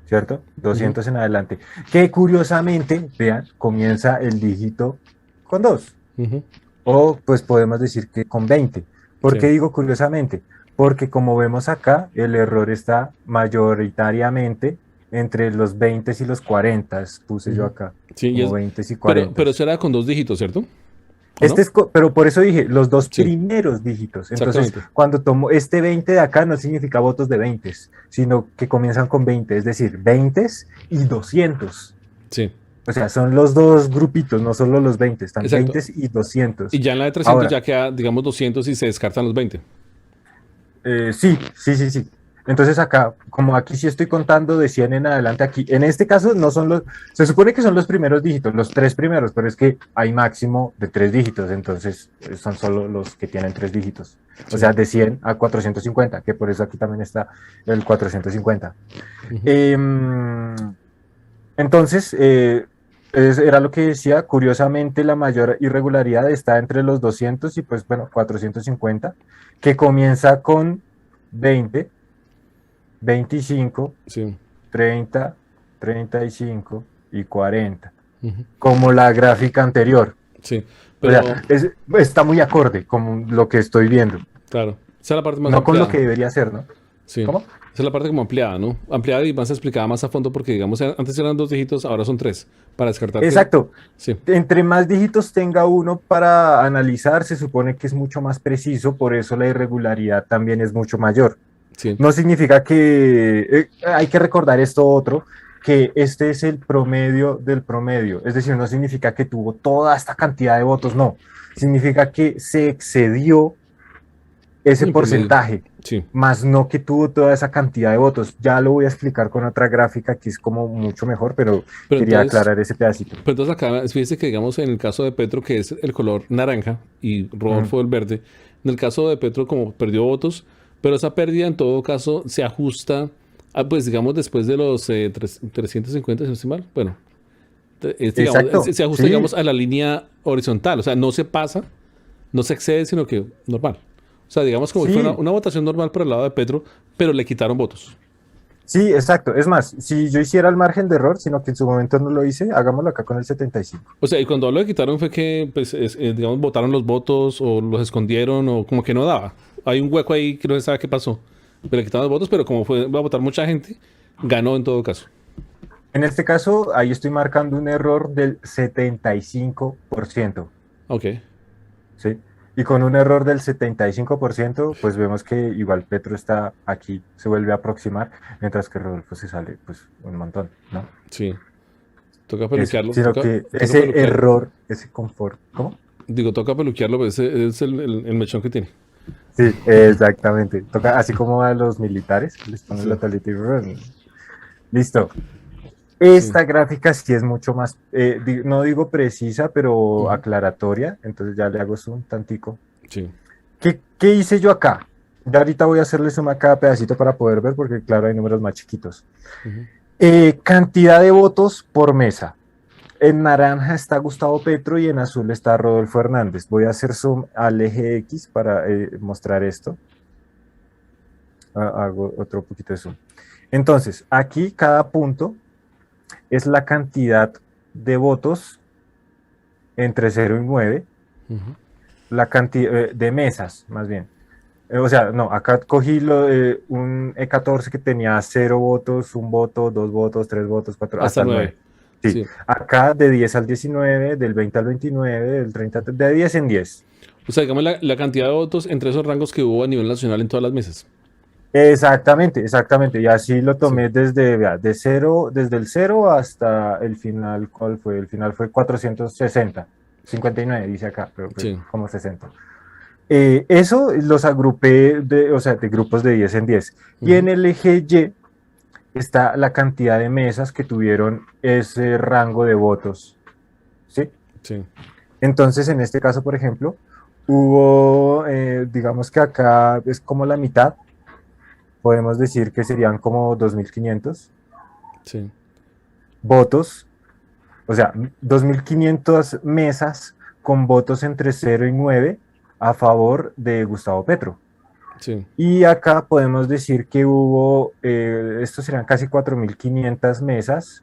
¿cierto? Ujú. 200 en adelante, que curiosamente, vean, comienza el dígito con 2, Ujú. o pues podemos decir que con 20. ¿Por qué Sí, digo curiosamente? Porque como vemos acá, el error está mayoritariamente entre los 20 y los 40, puse yo ujú. acá, Sí, como 20 y pero 40. eso era con dos dígitos, ¿cierto? ¿O Este no? es, pero por eso dije, los dos Sí, primeros dígitos. Entonces, exactamente. cuando tomo este 20 de acá, no significa votos de 20, sino que comienzan con 20, es decir, 20 y 200. Sí, O sea, son los dos grupitos, no solo los 20, están exacto. 20 y Y 200. ya en la de 300 Ahora, ya queda, digamos, 200 y se descartan los 20. sí, sí, sí, sí. Entonces acá, como aquí sí estoy contando de 100 en adelante, aquí, en este caso no son los, se supone que son los primeros dígitos, los tres primeros, pero es que hay máximo de tres dígitos, entonces son solo los que tienen tres dígitos. O Sí. sea, de 100 a 450, que por eso aquí también está el 450. Ujú. Eh, entonces, era lo que decía, curiosamente la mayor irregularidad está entre los 200 y pues bueno, 450, que comienza con 20, 25, Sí. 30, 35 y 40, Ujú. como la gráfica anterior. Sí. O sea, Pero, está muy acorde con lo que estoy viendo, claro, esa es la parte más no con lo ampliada. que debería ser, ¿no? Sí. ¿Cómo? Esa es la parte como ampliada, ¿no? Ampliada y más explicada más a fondo porque, digamos, antes eran dos dígitos, ahora son tres. Para descartar que... Exacto. Sí. Entre más dígitos tenga uno para analizar, se supone que es mucho más preciso, por eso la irregularidad también es mucho mayor. Sí. No significa que hay que recordar esto otro, que este es el promedio del promedio. Es decir, no significa que tuvo toda esta cantidad de votos, no. Significa que se excedió ese En promedio. porcentaje, Sí. más no que tuvo toda esa cantidad de votos. Ya lo voy a explicar con otra gráfica que es como mucho mejor, pero Pero quería entonces, aclarar ese pedacito. pero entonces acá, fíjese que, digamos, en el caso de Petro, que es el color naranja y Mm. Rodolfo el verde, en el caso de Petro, como perdió votos, pero esa pérdida en todo caso se ajusta, pues digamos, después de los 350, si no estoy mal, bueno, Digamos, Exacto, se ajusta, sí, digamos, a la línea horizontal. O sea, no se pasa, no se excede, sino que normal. O sea, digamos como si fuera sí, una votación normal por el lado de Petro, pero le quitaron votos. sí, exacto. Es más, si yo hiciera el margen de error, sino que en su momento no lo hice, hagámoslo acá con el 75. O sea, y cuando hablo de quitaron fue que, pues, digamos, votaron los votos o los escondieron o como que no daba. Hay un hueco ahí que no se sabe qué pasó. Pero le quitaron los votos, pero como fue, va a votar mucha gente, ganó en todo caso. En este caso, ahí estoy marcando un error del 75%. Ok, ¿Sí? Y con un error del 75%, pues vemos que igual Petro está aquí, se vuelve a aproximar, mientras que Rodolfo se sale, pues, un montón, ¿no? sí. Toca Eso, peluquearlo, sino que toca ese peluquearlo. error, ese confort, ¿cómo? Digo, toca peluquearlo, pero ese es el mechón que tiene. Sí, exactamente. Toca, así como a los militares, que les ponen la Sí, talita y ¡run! Listo. sí. Esta gráfica sí es mucho más, no digo precisa, pero Ujú, aclaratoria, entonces ya le hago zoom tantico. sí. ¿Qué hice yo acá? Ya ahorita voy a hacerle zoom a cada pedacito para poder ver, porque claro, hay números más chiquitos. Ujú, Cantidad de votos por mesa. En naranja está Gustavo Petro y en azul está Rodolfo Hernández. Voy a hacer zoom al eje X para mostrar esto. Hago otro poquito de zoom. Entonces, aquí cada punto es la cantidad de votos entre 0 y 9, ujú. la cantidad de mesas, más bien. O sea, no, acá cogí un E14 que tenía 0 votos, 1 voto, 2 votos, 3 votos, 4, Hasta hasta el 9. 9. Sí, Sí. acá de 10 al 19, del 20 al 29, del 30, de 10 en 10. O sea, digamos la cantidad de votos entre esos rangos que hubo a nivel nacional en todas las mesas. Exactamente, exactamente. Y así lo Sí, tomé desde, vea, de cero, desde el 0 hasta el final. ¿Cuál fue? El final fue 460. 59 dice acá, pero fue sí. como 60. Eso los agrupé o sea, de grupos de 10 en 10. Y Ujú, en el eje Y está la cantidad de mesas que tuvieron ese rango de votos. ¿Sí? sí. Entonces, en este caso, por ejemplo, hubo, digamos que acá es como la mitad, podemos decir que serían como 2.500 Sí. votos, o sea, 2.500 mesas con votos entre 0 y 9 a favor de Gustavo Petro. Sí. Y acá podemos decir que hubo, estos serían casi 4.500 mesas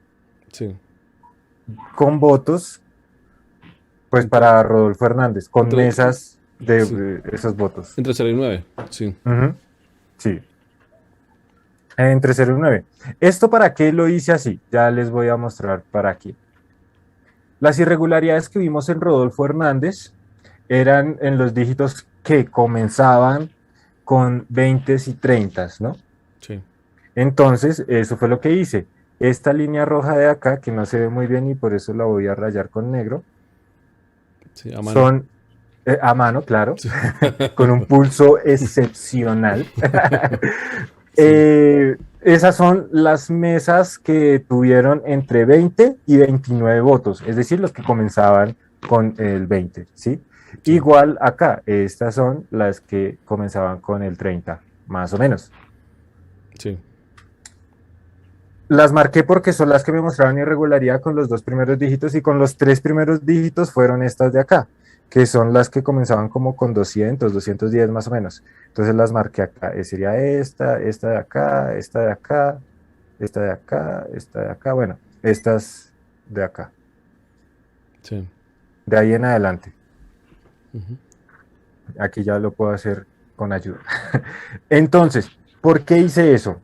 Sí. con votos, pues Entre, para Rodolfo Hernández, con entre, mesas de sí. esos votos. Entre 0 y 9. Sí. Ujú, sí, entre 0 y 9. ¿Esto para qué lo hice así? Ya les voy a mostrar para qué. Las irregularidades que vimos en Rodolfo Hernández eran en los dígitos que comenzaban con 20 y 30, ¿no? Sí. Entonces, eso fue lo que hice. Esta línea roja de acá, que no se ve muy bien y por eso la voy a rayar con negro, Sí, a mano. son a mano, claro, Sí. con un pulso excepcional. Sí. Esas son las mesas que tuvieron entre 20 y 29 votos, es decir, los que comenzaban con el 20, ¿sí? Sí. Igual acá, estas son las que comenzaban con el 30, más o menos. Sí. Las marqué porque son las que me mostraban irregularidad con los 2 primeros dígitos y con los 3 primeros dígitos fueron estas de acá, que son las que comenzaban como con 210 más o menos. Entonces las marqué acá. Sería esta de acá, esta de acá, esta de acá, esta de acá, bueno, estas de acá, Sí. de ahí en adelante. Ujú, Aquí ya lo puedo hacer con ayuda. Entonces, ¿por qué hice eso?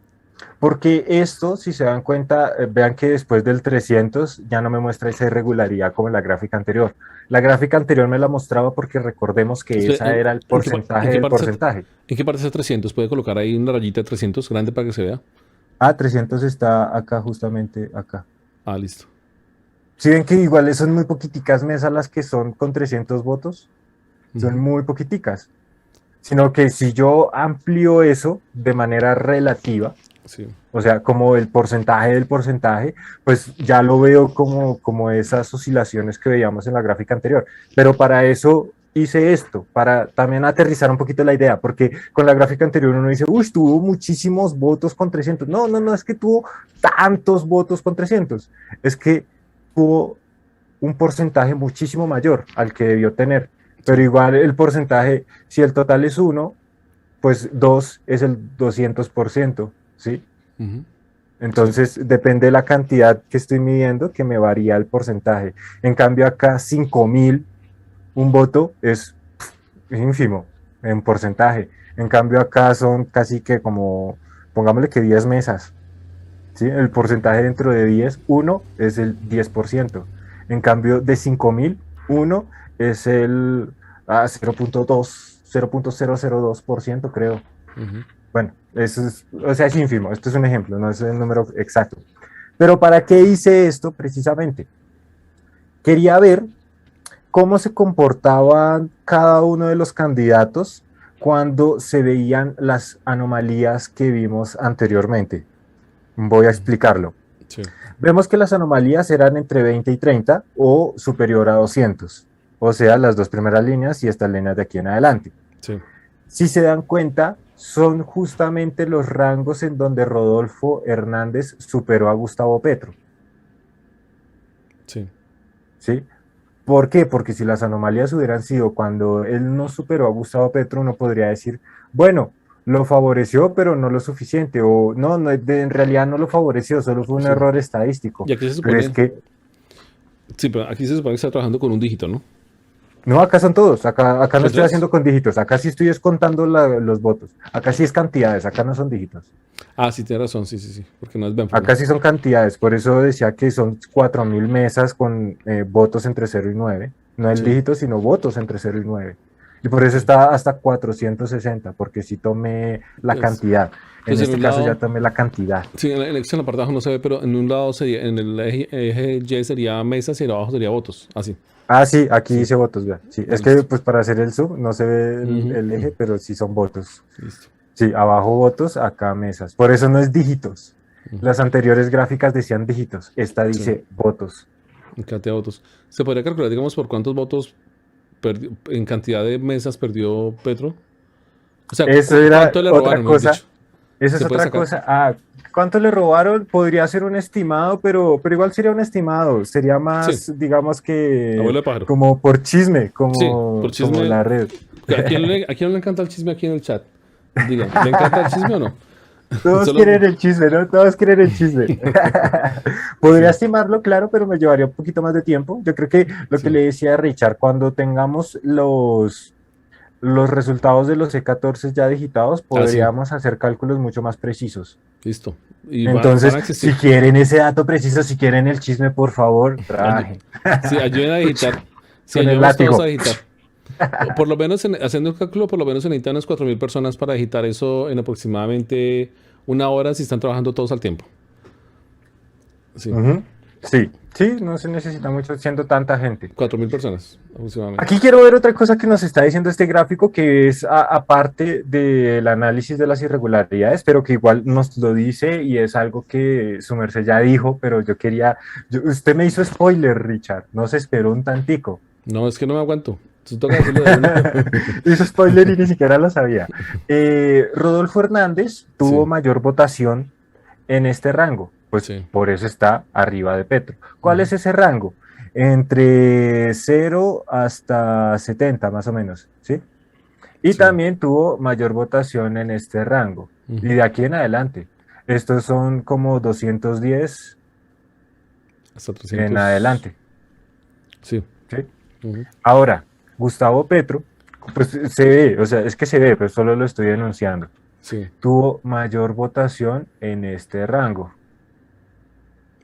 Porque esto, si se dan cuenta, vean que después del 300 ya no me muestra esa irregularidad como en la gráfica anterior. La gráfica anterior me la mostraba porque recordemos que Espera, esa era el en porcentaje qué del parte porcentaje. en qué parte está 300? ¿Puede colocar ahí una rayita de 300 grande para que se vea? 300 está acá, justamente acá. Ah, listo. Si ven que igual son muy poquiticas mesas las que son con 300 votos, son Ujú, muy poquiticas. Sino que si yo amplío eso de manera relativa, sí. o sea, como el porcentaje del porcentaje, pues ya lo veo como esas oscilaciones que veíamos en la gráfica anterior. Pero para eso hice esto, para también aterrizar un poquito la idea, porque con la gráfica anterior uno dice, uy, tuvo muchísimos votos con 300. No, no, no, es que tuvo tantos votos con 300. Es que tuvo un porcentaje muchísimo mayor al que debió tener. Pero igual el porcentaje, si el total es 1, pues 2 es el 200%, ¿sí? Ujú. Entonces depende de la cantidad que estoy midiendo que me varía el porcentaje. En cambio acá 5.000, un voto es ínfimo en porcentaje. En cambio acá son casi que como, pongámosle que 10 mesas. ¿Sí? El porcentaje dentro de 10, 1 es el 10%. En cambio de 5.000, 1 es el 0.2, 0.002%, creo. Ujú. Bueno, eso es, o sea, es ínfimo. Esto es un ejemplo, no es el número exacto. Pero ¿para qué hice esto precisamente? Quería ver cómo se comportaban cada uno de los candidatos cuando se veían las anomalías que vimos anteriormente. Voy a explicarlo. Sí, Vemos que las anomalías eran entre 20 y 30 o superior a 200, o sea, las dos primeras líneas y estas líneas de aquí en adelante. sí, Si se dan cuenta, son justamente los rangos en donde Rodolfo Hernández superó a Gustavo Petro, sí. ¿sí? ¿Por qué? Porque si las anomalías hubieran sido cuando él no superó a Gustavo Petro, uno podría decir, bueno, lo favoreció, pero no lo suficiente, o no, no en realidad no lo favoreció, solo fue un Sí. error estadístico. Y aquí se Pero es supone, que, sí, pero aquí se supone que está trabajando con un dígito, ¿no? no, acá son todos, acá no ¿Son estoy todos? haciendo con dígitos, acá sí estoy contando los votos, acá sí es cantidades, acá no son dígitos. Ah, sí, tiene razón, sí, sí, sí, porque no es Benford. Acá sí son cantidades, por eso decía que son 4.000 mesas con votos entre 0 y 9, no en Sí, dígitos, sino votos entre 0 y 9. Y por eso sí. está hasta 460, porque sí tomé la Pues, cantidad. En pues en este un caso ya lado, tomé la cantidad. sí, en la parte de abajo no se ve, pero en un lado sería, en el eje Y sería mesas y en abajo sería votos. Así, Ah, sí, aquí sí, dice votos, vea. Sí, es que listo. pues para hacer el sub no se ve el, Ujú, el eje, pero sí son votos. listo. Sí, abajo votos, acá mesas. Por eso no es dígitos. Ujú, Las anteriores gráficas decían dígitos, esta sí, dice votos. en cantidad de votos. ¿Se podría calcular, digamos, por cuántos votos en cantidad de mesas perdió Petro? O sea, Eso era ¿cuánto le otra robaron, mejor cosa. dicho? Esa es ¿Se puede otra sacar? cosa. Ah, ¿cuánto le robaron? Podría ser un estimado, pero igual sería un estimado. Sería Sí, más, digamos que abuelo de pájaro. como por chisme, Sí, por como chisme. la red. ¿A quién no le encanta el chisme aquí en el chat? Digan, ¿le encanta el chisme o no? Todos Solo. quieren el chisme, ¿no? Todos quieren el chisme. Podría Sí, estimarlo, claro, pero me llevaría un poquito más de tiempo. Yo creo que lo que sí, le decía a Richard, cuando tengamos los resultados de los E14 ya digitados, ah, sí, podríamos hacer cálculos mucho más precisos. listo. Y van Entonces, a si existir. quieren ese dato preciso, si quieren el chisme, por favor, Ayu- trabajen. sí, ayuden a digitar. Sí, Con el ayudemos todos a látigo. digitar. Por lo menos, haciendo el cálculo, por lo menos se necesitan unas 4.000 personas para digitar eso en aproximadamente una hora si están trabajando todos al tiempo. Sí, Ujú. Sí, sí, no se necesita mucho siendo tanta gente. 4.000 personas aproximadamente. Aquí quiero ver otra cosa que nos está diciendo este gráfico, que es aparte del análisis de las irregularidades, pero que igual nos lo dice y es algo que su merced ya dijo, pero yo quería, usted me hizo spoiler, Richard, no se esperó un tantico. No, es que no me aguanto. Entonces toca decirlo de una. Hizo spoiler y ni siquiera lo sabía. Rodolfo Hernández tuvo Sí, mayor votación en este rango, pues sí. por eso está arriba de Petro. ¿Cuál Ujú, es ese rango? Entre 0 hasta 70 más o menos, ¿sí? Y sí. también tuvo mayor votación en este rango. Y Ujú. de aquí en adelante, estos son como 210 Hasta en 300. adelante, Sí. ¿sí? Ujú, Ahora, Gustavo Petro, pues se ve, o sea, es que se ve, pero solo lo estoy denunciando. sí, Tuvo mayor votación en este rango,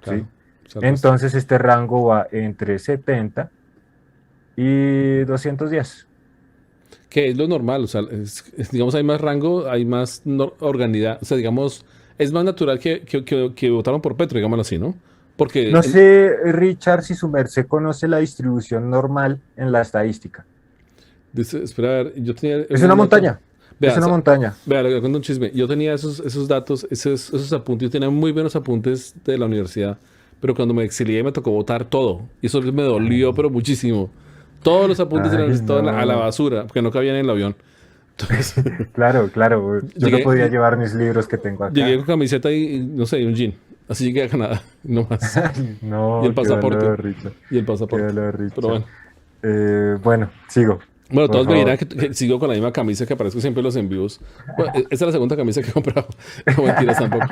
¿sí? claro. Se arrastra. Entonces este rango va entre 70 y 210. Que es lo normal, o sea, digamos, hay más rango, hay más organidad, o sea, digamos, es más natural que votaron por Petro, digámoslo así, ¿no? Porque, No sé, Richard, si su merced conoce la distribución normal en la estadística. espera, a ver, yo tenía Es una una nota, montaña, es vea, una montaña. vea, le cuento un chisme, yo tenía esos datos, esos apuntes, yo tenía muy buenos apuntes de la universidad, pero cuando me exilié me tocó votar todo, y eso me dolió, pero muchísimo. Todos los apuntes de la Ay, universidad, todo a la no. basura, porque no cabían en el avión. Entonces, Claro, claro, yo no podía llegué, llevar mis libros que tengo llegué acá. con camiseta y, no sé, y un jean. Así llegué a Canadá, no más. Y No, el qué pasaporte. dolor, Richard. Y el Qué pasaporte. dolor, Pero Richard. bueno. Bueno, sigo, Bueno, por todos me dirán favor. que sigo con la misma camisa que aparezco siempre en los envíos. Bueno, esa es la segunda camisa que he comprado. No mentiras tampoco.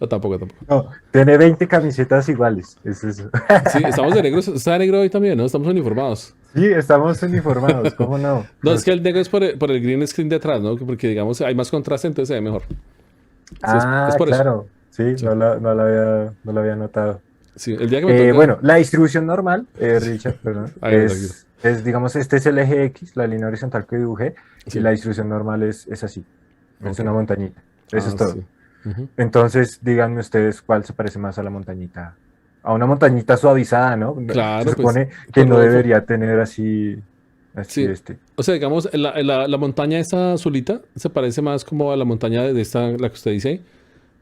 No, tampoco, tampoco. No, tiene 20 camisetas iguales. Es eso. Sí, estamos de negro. Está de negro hoy también, ¿no? Estamos uniformados. Sí, estamos uniformados, ¿cómo no? No, es que el negro es por el green screen de atrás, ¿no? Porque, digamos, hay más contraste, entonces se ve mejor. Sí, es Ah, por eso. claro. Sí, Sí, no la había notado. sí. El día que me toca. Bueno, la distribución normal, Richard, perdón, Hágale, tranquilo. digamos, este es el eje X, la línea horizontal que dibujé, y Sí. la distribución normal es así, es Ok. una montañita. Eso es Ah, todo. sí. Ujú. Entonces, díganme ustedes cuál se parece más a la montañita. A una montañita suavizada, ¿no? Se Claro, pues, supone que con no Rodolfo. debería tener así Sí. O sea, digamos, la montaña esta azulita se parece más como a la montaña de esta, la que usted dice,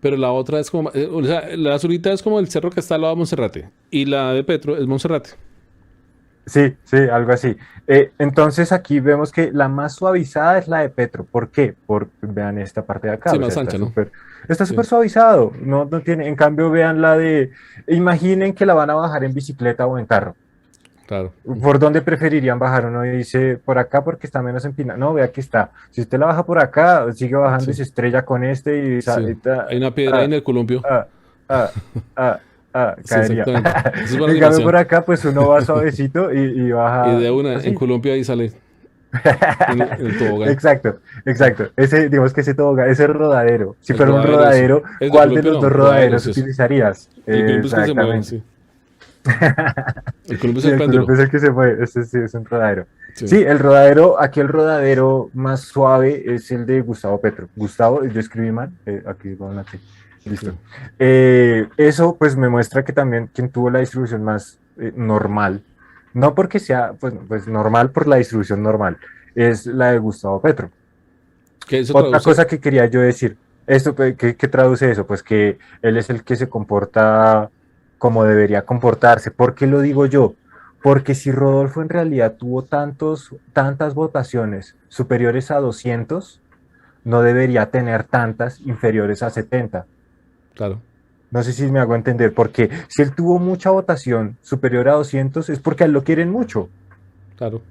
pero la otra es como, o sea, la azulita es como el cerro que está al lado de Monserrate y la de Petro es Monserrate. Sí, sí, algo así. Entonces aquí vemos que la más suavizada es la de Petro. ¿Por qué? Vean esta parte de acá, Sí, o sea, más ancha, ¿no? está Sí, súper suavizado. No tiene, en cambio, vean la de, imaginen que la van a bajar en bicicleta o en carro. claro. ¿Por dónde preferirían bajar? Uno dice, por acá porque está menos empinada. No, vea que está. Si usted la baja por acá, sigue bajando y Sí, se estrella con este sí. Hay una piedra ahí en el columpio. ah, ah, ah, Sí, caería. exactamente. Eso es buena En cambio, por animación. acá, pues uno va suavecito y Y baja de una, en así. columpio ahí sale en el tobogán. Exacto, Sí. exacto. Digamos que ese tobogán, ese rodadero. Si El fuera un rodadero, eso. rodadero, El de ¿cuál de columpio los dos no, rodadero, rodaderos sí, eso. utilizarías? El columpio es que se mueve, Exactamente. sí. El columpio es Sí, el el péndulo. columpio es el que se mueve. Ese sí es un rodadero. Sí. Sí, el rodadero, aquí el rodadero más suave es el de Gustavo Petro. Gustavo, yo escribí mal, aquí va una T. Sí. Listo. Eso pues me muestra que también quien tuvo la distribución más normal, no porque sea pues normal por la distribución normal, es la de Gustavo Petro. ¿Qué eso Otra traduce? cosa que quería yo decir, esto, ¿qué traduce eso? Pues que él es el que se comporta como debería comportarse. ¿Por qué lo digo yo? Porque si Rodolfo en realidad tuvo tantas votaciones superiores a 200, no debería tener tantas inferiores a 70. Claro, No sé si me hago entender, porque si él tuvo mucha votación superior a 200 es porque a él lo quieren mucho. claro.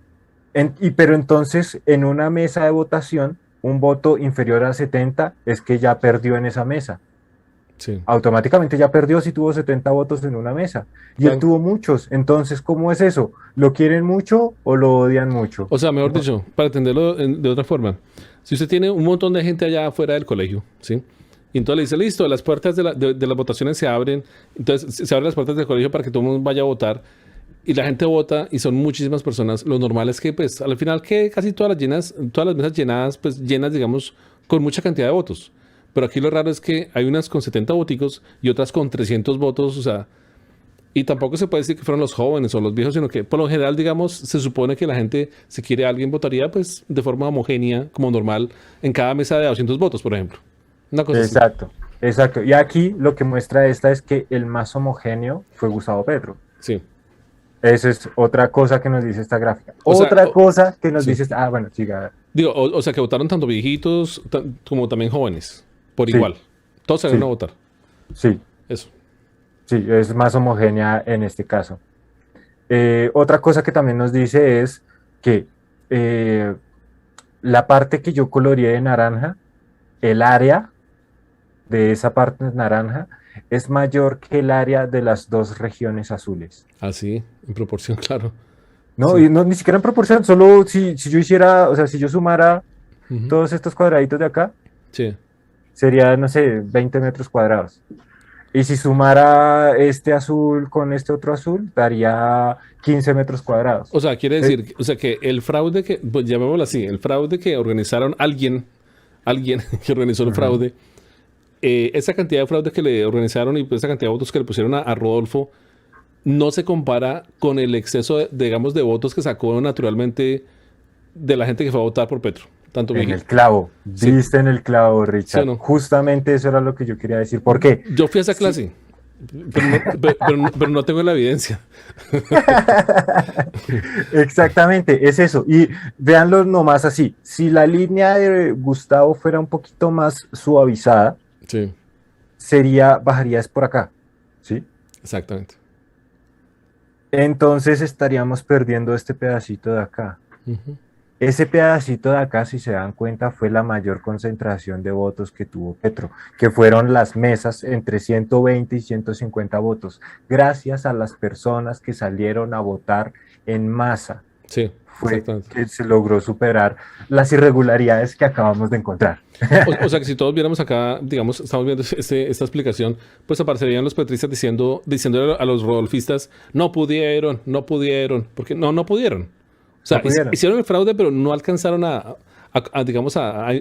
Pero entonces, en una mesa de votación, un voto inferior a 70 es que ya perdió en esa mesa. Sí. Automáticamente ya perdió si tuvo 70 votos en una mesa. Y él Claro. tuvo muchos. Entonces, ¿cómo es eso? ¿Lo quieren mucho o lo odian mucho? O sea, mejor dicho, para entenderlo de otra forma, si usted tiene un montón de gente allá afuera del colegio, ¿sí? Y entonces le dice, listo, las puertas de las votaciones se abren, entonces se abren las puertas del colegio para que todo el mundo vaya a votar, y la gente vota y son muchísimas personas, lo normal es que, pues, al final que casi todas las mesas llenadas, pues, llenas, digamos, con mucha cantidad de votos. Pero aquí lo raro es que hay unas con 70 voticos y otras con 300 votos, o sea, y tampoco se puede decir que fueron los jóvenes o los viejos, sino que por lo general, digamos, se supone que la gente, si quiere a alguien, votaría pues de forma homogénea, como normal, en cada mesa de 200 votos, por ejemplo. Una cosa así. Exacto, exacto. Y aquí lo que muestra esta es que el más homogéneo fue Gustavo Petro. Sí. Esa es otra cosa que nos dice esta gráfica. O sea, Otra cosa que nos sí. dice, bueno, siga. Digo, o sea que votaron tanto viejitos como también jóvenes, por Sí, igual. Todos salieron a sí, votar. sí, Eso. sí, es más homogénea en este caso. Otra cosa que también nos dice es que la parte que yo coloreé de naranja, el área de esa parte naranja es mayor que el área de las dos regiones azules. Así, en proporción, claro. No, Sí. y no, ni siquiera en proporción, solo si yo hiciera, o sea, si yo sumara Ujú. todos estos cuadraditos de acá, Sí. sería, no sé, 20 metros cuadrados. Y si sumara este azul con este otro azul, daría 15 metros cuadrados. O sea, quiere Eh, decir, o sea, que el fraude que, pues llamémoslo así, el fraude que organizaron alguien que organizó el Ujú. fraude, esa cantidad de fraude que le organizaron y pues esa cantidad de votos que le pusieron a Rodolfo no se compara con el exceso, digamos, de votos que sacó naturalmente de la gente que fue a votar por Petro. Tanto En viejito. el clavo, Sí, diste en el clavo, sí o Richard. no. Justamente eso era lo que yo quería decir. ¿Por qué? Yo fui a esa Sí. clase, pero no tengo la evidencia. Exactamente, es eso. Y véanlo nomás así. Si la línea de Gustavo fuera un poquito más suavizada, Sí, bajarías por acá. Exactamente. Entonces estaríamos perdiendo este pedacito de acá. Ujú. Ese pedacito de acá, si se dan cuenta, fue la mayor concentración de votos que tuvo Petro, que fueron las mesas entre 120 y 150 votos, gracias a las personas que salieron a votar en masa. Sí, Fue exactamente. que se logró superar las irregularidades que acabamos de encontrar. O sea que si todos viéramos acá, digamos, estamos viendo esta explicación, pues aparecerían los petristas diciendo a los rodolfistas, no pudieron, no pudieron, porque no pudieron. O sea, No pudieron. hicieron el fraude, pero no alcanzaron digamos, a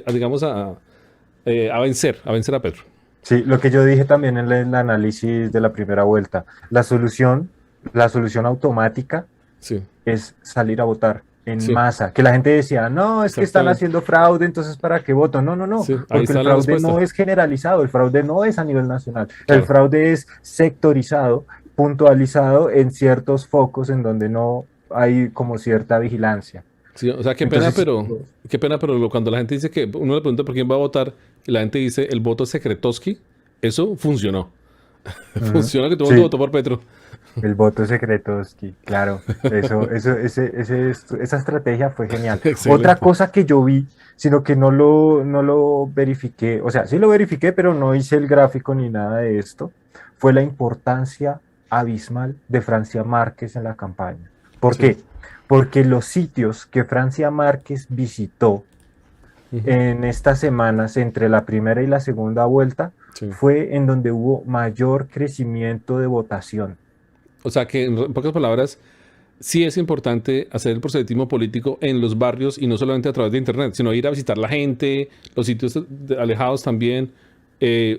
vencer a Petro. Sí, lo que yo dije también en el análisis de la primera vuelta, la solución automática Sí, es salir a votar en sí, masa. Que la gente decía, no, es que están exactamente. haciendo fraude, entonces ¿para qué voto? No, no, no, Sí, ahí porque el está la fraude respuesta. no es generalizado, el fraude no es a nivel nacional, el Claro. fraude es sectorizado, puntualizado en ciertos focos en donde no hay como cierta vigilancia. Sí, o sea, Entonces, qué pena, pero cuando la gente dice que uno le pregunta por quién va a votar y la gente dice el voto secretoski, eso funcionó. ujú, Funcionó que todo el mundo sí, votó por Petro. el voto secreto, sí, claro, esa estrategia fue genial. Otra Excelente. cosa que yo vi, sino que no lo verifiqué, o sea, sí lo verifiqué, pero no hice el gráfico ni nada de esto, fue la importancia abismal de Francia Márquez en la campaña. ¿Por Sí. qué? Porque los sitios que Francia Márquez visitó Ujú. en estas semanas entre la primera y la segunda vuelta Sí. fue en donde hubo mayor crecimiento de votación. O sea que, en pocas palabras, sí es importante hacer el proselitismo político en los barrios y no solamente a través de Internet, sino ir a visitar la gente, los sitios alejados también.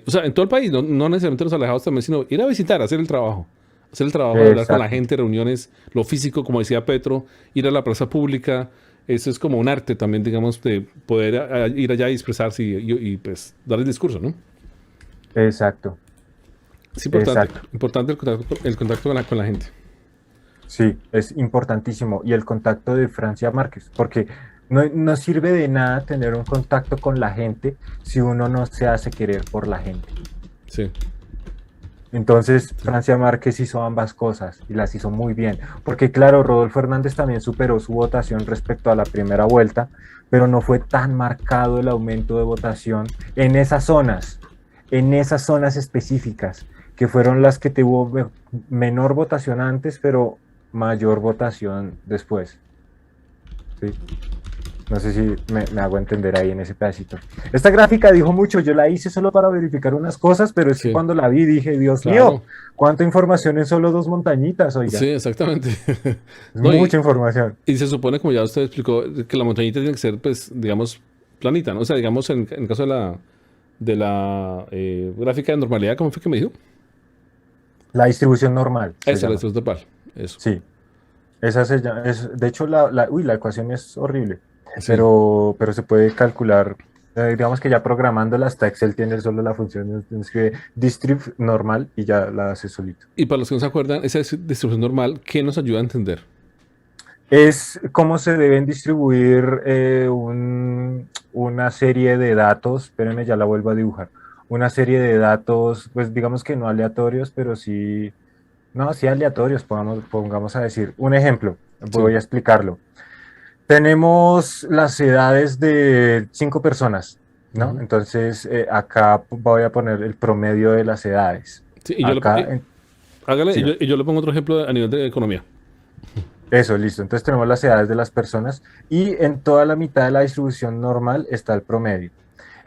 O sea, en todo el país, no necesariamente los alejados también, sino ir a visitar, hacer el trabajo. Hacer el trabajo de hablar con la Exacto. gente, reuniones, lo físico, como decía Petro, ir a la plaza pública. Eso es como un arte también, digamos, de poder ir allá y expresarse pues dar el discurso, ¿no? Exacto, Es importante, exacto. importante el contacto con la gente. Sí, es importantísimo. Y el contacto de Francia Márquez, porque no sirve de nada tener un contacto con la gente si uno no se hace querer por la gente. Sí, Entonces, sí, Francia Márquez hizo ambas cosas y las hizo muy bien. Porque claro, Rodolfo Hernández también superó su votación respecto a la primera vuelta, pero no fue tan marcado el aumento de votación en esas zonas específicas, que fueron las que tuvo menor votación antes, pero mayor votación después. ¿Sí? No sé si me hago entender ahí en ese pedacito. Esta gráfica dijo mucho, yo la hice solo para verificar unas cosas, pero es que sí, cuando la vi dije, Dios mío, claro. cuánta información en solo dos montañitas, Sí, oiga. exactamente. Es No, mucha información. y se supone, como ya usted explicó, que la montañita tiene que ser, pues, digamos, planita, ¿no? O sea, digamos, en el caso de la gráfica de normalidad, ¿cómo fue que me dijo? La distribución normal se Esa, la llama. estructura total. Eso. Sí, de hecho, la ecuación es horrible, Sí. pero se puede calcular, digamos que ya programándola hasta Excel tiene solo la función, escribe distrib normal y ya la hace solito. Y para los que no se acuerdan, esa distribución normal, ¿qué nos ayuda a entender? Es cómo se deben distribuir una serie de datos, espérenme, ya la vuelvo a dibujar, una serie de datos, pues digamos que no aleatorios, pero sí, no, sí aleatorios, pongamos a decir. Un ejemplo, Sí. voy a explicarlo. Tenemos las edades de 5 personas, ¿no? Ujú. Entonces, acá voy a poner el promedio de las edades. Sí, Acá, hágale, siga. y yo le pongo otro ejemplo a nivel de economía. Eso, listo. Entonces tenemos las edades de las personas y en toda la mitad de la distribución normal está el promedio.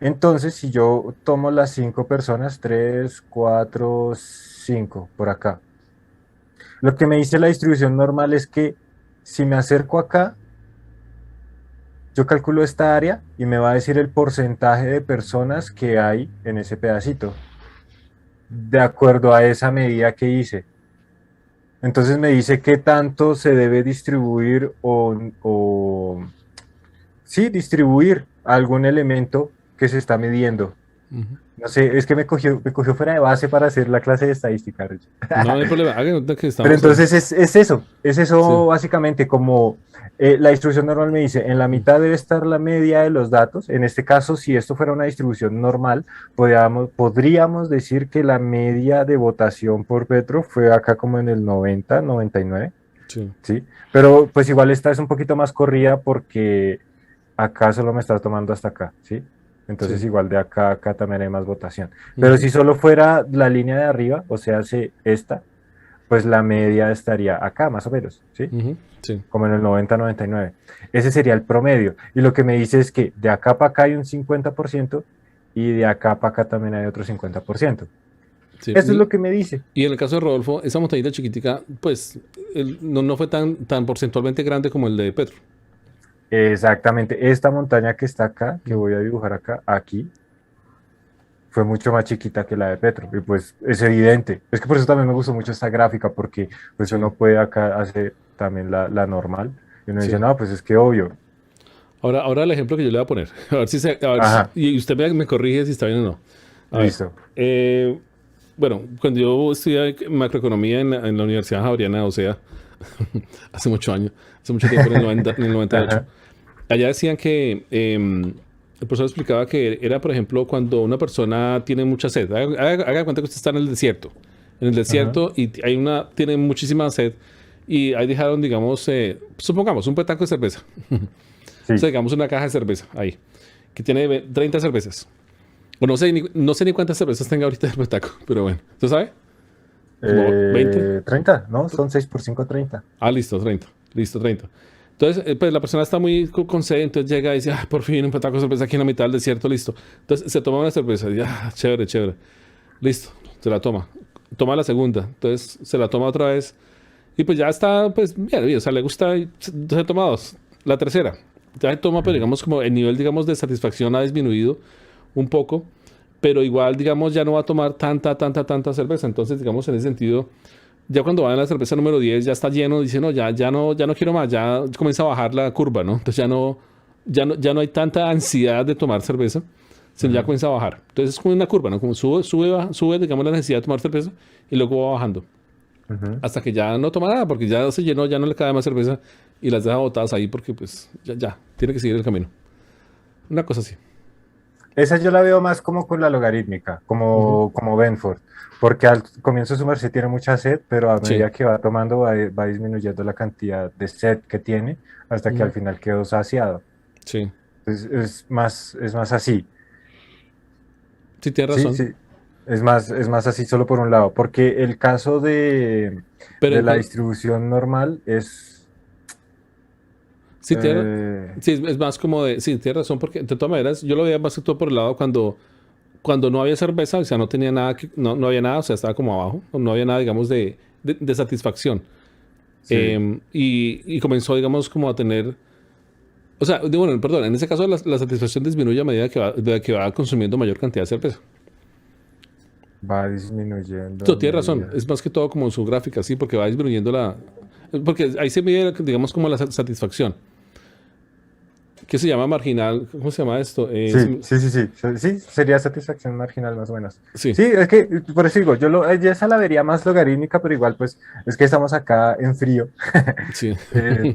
Entonces, si yo tomo las 5 personas, 3, 4, 5 por acá. Lo que me dice la distribución normal es que si me acerco acá, yo calculo esta área y me va a decir el porcentaje de personas que hay en ese pedacito, de acuerdo a esa medida que hice. Entonces me dice qué tanto se debe distribuir sí, distribuir algún elemento que se está midiendo. Ujú. No sé, es que me cogió fuera de base para hacer la clase de estadística, Richard. No hay problema, hagan cuenta que Pero estamos en... entonces es Sí. eso básicamente como la distribución normal me dice, en la Mm. mitad debe estar la media de los datos. En este caso, si esto fuera una distribución normal, podríamos decir que la media de votación por Petro fue acá como en el 90, 99, Sí. ¿sí? Pero pues igual esta es un poquito más corrida porque acá solo me está tomando hasta acá, ¿sí? Entonces Sí. igual de acá a acá también hay más votación. Pero Ujú. si solo fuera la línea de arriba, o sea, si esta, pues la media estaría acá, más o menos, ¿sí? Ujú. Sí. Como en el 90-99. Ese sería el promedio. Y lo que me dice es que de acá para acá hay un 50% y de acá para acá también hay otro 50%. Sí. Eso es lo que me dice. Y en el caso de Rodolfo, esa montañita chiquitica, pues no fue tan porcentualmente grande como el de Petro. Exactamente. Esta montaña que está acá, que Mm. voy a dibujar acá, aquí, fue mucho más chiquita que la de Petro. Y pues es evidente. Es que por eso también me gustó mucho esta gráfica, porque pues Sí, uno puede acá hacer también la normal. Y uno dice, sí. no, pues es que obvio. Ahora el ejemplo que yo le voy a poner. A ver Ajá, y usted me corrige si está bien o no. A ver. listo. eh, bueno, cuando yo estudié macroeconomía en la Universidad Javeriana, o sea, hace mucho años, hace mucho tiempo, en el 98, Ajá, allá decían que el profesor explicaba que era, por ejemplo, cuando una persona tiene mucha sed. Haga cuenta que usted está en el ajá, desierto y tiene muchísima sed y ahí dejaron, digamos, supongamos, un petaco de cerveza. O sea, sí. digamos una caja de cerveza ahí, que tiene 30 cervezas. O no sé ni cuántas cervezas tenga ahorita el petaco, pero bueno, ¿usted sabe? ¿Como 20? 30, ¿no? Son 6 por 5, 30. Ah, listo, 30. Listo, 30. Entonces, pues la persona está muy con sed, entonces llega y dice, ah, por fin un petaco de cerveza aquí en la mitad del desierto, listo. Entonces se toma una cerveza y ah, chévere, chévere. Listo, se la toma. Toma la segunda, entonces se la toma otra vez y pues ya está, pues bien, bien, o sea, le gusta y se toma dos. La tercera, ya se toma, pero Ujú, digamos como el nivel, digamos, de satisfacción ha disminuido un poco, pero igual, digamos, ya no va a tomar tanta cerveza. Entonces, digamos, en ese sentido, ya cuando va en la cerveza número 10 ya está lleno, dice, no, ya no quiero más, ya comienza a bajar la curva, ¿no? Entonces ya no hay tanta ansiedad de tomar cerveza, sino ya ujú, comienza a bajar. Entonces es como una curva, ¿no? Como sube, baja, sube, digamos, la necesidad de tomar cerveza y luego va bajando. ujú. Hasta que ya no toma nada, porque ya se llenó, ya no le cabe más cerveza y las deja botadas ahí porque pues ya, tiene que seguir el camino. Una cosa así. Esa yo la veo más como con la logarítmica, Ujú. como Benford, porque al comienzo su merced tiene mucha sed, pero a Sí, medida que va tomando va disminuyendo la cantidad de sed que tiene hasta que al ujú. final quedó saciado. Sí, Entonces es más así, sí, tiene sí, razón. sí, es más así solo por un lado, porque el caso Pero de la distribución normal es... sí, eh, sí, es más como de, sí, tienes razón, porque de todas maneras yo lo veía más que todo por el lado cuando no había cerveza, o sea, no tenía nada, no había nada, o sea, estaba como abajo, no había nada, digamos, de satisfacción. sí. Y comenzó, digamos, como a tener, o sea, bueno, perdón, en ese caso la satisfacción disminuye a medida que va consumiendo mayor cantidad de cerveza. Va disminuyendo Tú a tienes razón, medida. es más que todo como su gráfica, sí, porque va disminuyendo porque ahí se mide, digamos, como la satisfacción. ¿Qué se llama marginal? ¿Cómo se llama esto? Sí, sí, sí, sí, sí, sería satisfacción marginal más o menos. Sí, Sí, es que por eso digo, yo esa la vería más logarítmica, pero igual pues es que estamos acá en frío, sí.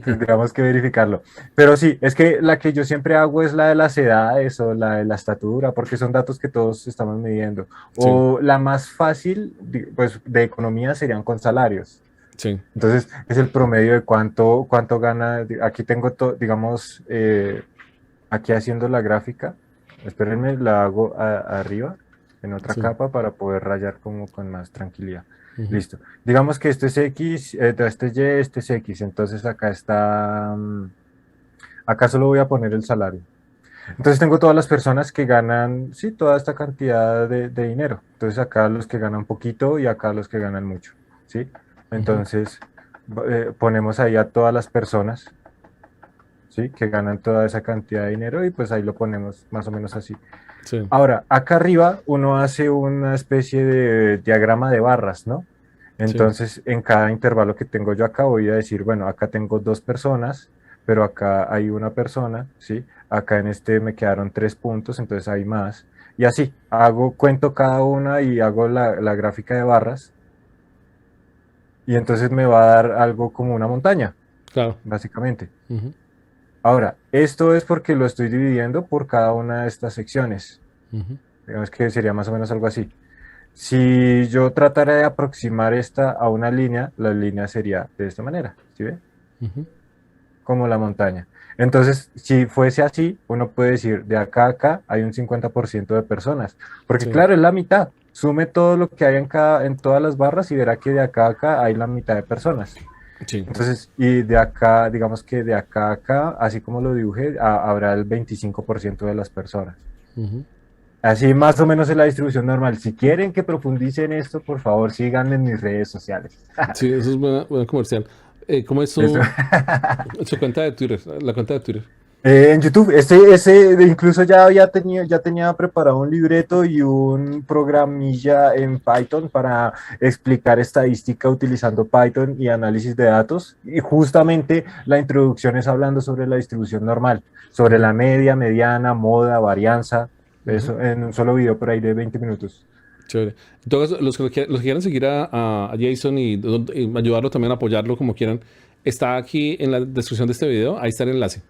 tendríamos que verificarlo. Pero sí, es que la que yo siempre hago es la de las edades o la de la estatura, porque son datos que todos estamos midiendo. Sí, O la más fácil, pues de economía serían con salarios. sí. Entonces, es el promedio de cuánto gana. Aquí tengo, digamos, aquí haciendo la gráfica. Espérenme, la hago arriba, en otra Sí. capa, para poder rayar como con más tranquilidad. Ujú. Listo. Digamos que esto es X, este es Y, este es X. Entonces, acá está, acá solo voy a poner el salario. Entonces, tengo todas las personas que ganan, sí, toda esta cantidad de dinero. Entonces, acá los que ganan poquito y acá los que ganan mucho, ¿sí? Ujú. Entonces, ponemos ahí a todas las personas, ¿sí? Que ganan toda esa cantidad de dinero y pues ahí lo ponemos más o menos así. Sí. Ahora, acá arriba uno hace una especie de diagrama de barras, ¿no? Sí. Entonces, en cada intervalo que tengo yo acá voy a decir, bueno, acá tengo dos personas, pero acá hay una persona, ¿sí? Acá en este me quedaron 3 puntos, entonces hay más. y así, cuento cada una y hago la gráfica de barras, y entonces me va a dar algo como una montaña, Claro. básicamente. Ujú, Ahora, esto es porque lo estoy dividiendo por cada una de estas secciones. ujú. Digamos que sería más o menos algo así. Si yo tratara de aproximar esta a una línea, la línea sería de esta manera, ¿sí ve? Ujú. Como la montaña. Entonces, si fuese así, uno puede decir, de acá a acá hay un 50% de personas, porque Sí, claro, es la mitad. Sume todo lo que hay en todas las barras y verá que de acá a acá hay la mitad de personas. sí. Entonces, y de acá, digamos que de acá a acá, así como lo dibujé, habrá el 25% de las personas. Ujú. Así más o menos es la distribución normal. Si quieren que profundice en esto, por favor, síganme en mis redes sociales. Sí, eso es buena comercial. ¿Cómo es Eso. su cuenta de Twitter? La cuenta de Twitter. En YouTube, incluso ya tenía preparado un libreto y un programilla en Python para explicar estadística utilizando Python y análisis de datos. Y justamente la introducción es hablando sobre la distribución normal, sobre Ujú, la media, mediana, moda, varianza. ujú. Eso en un solo video por ahí de 20 minutos. Chévere. En todo caso, los que quieran seguir a Jason y ayudarlo también a apoyarlo como quieran, está aquí en la descripción de este video. Ahí está el enlace.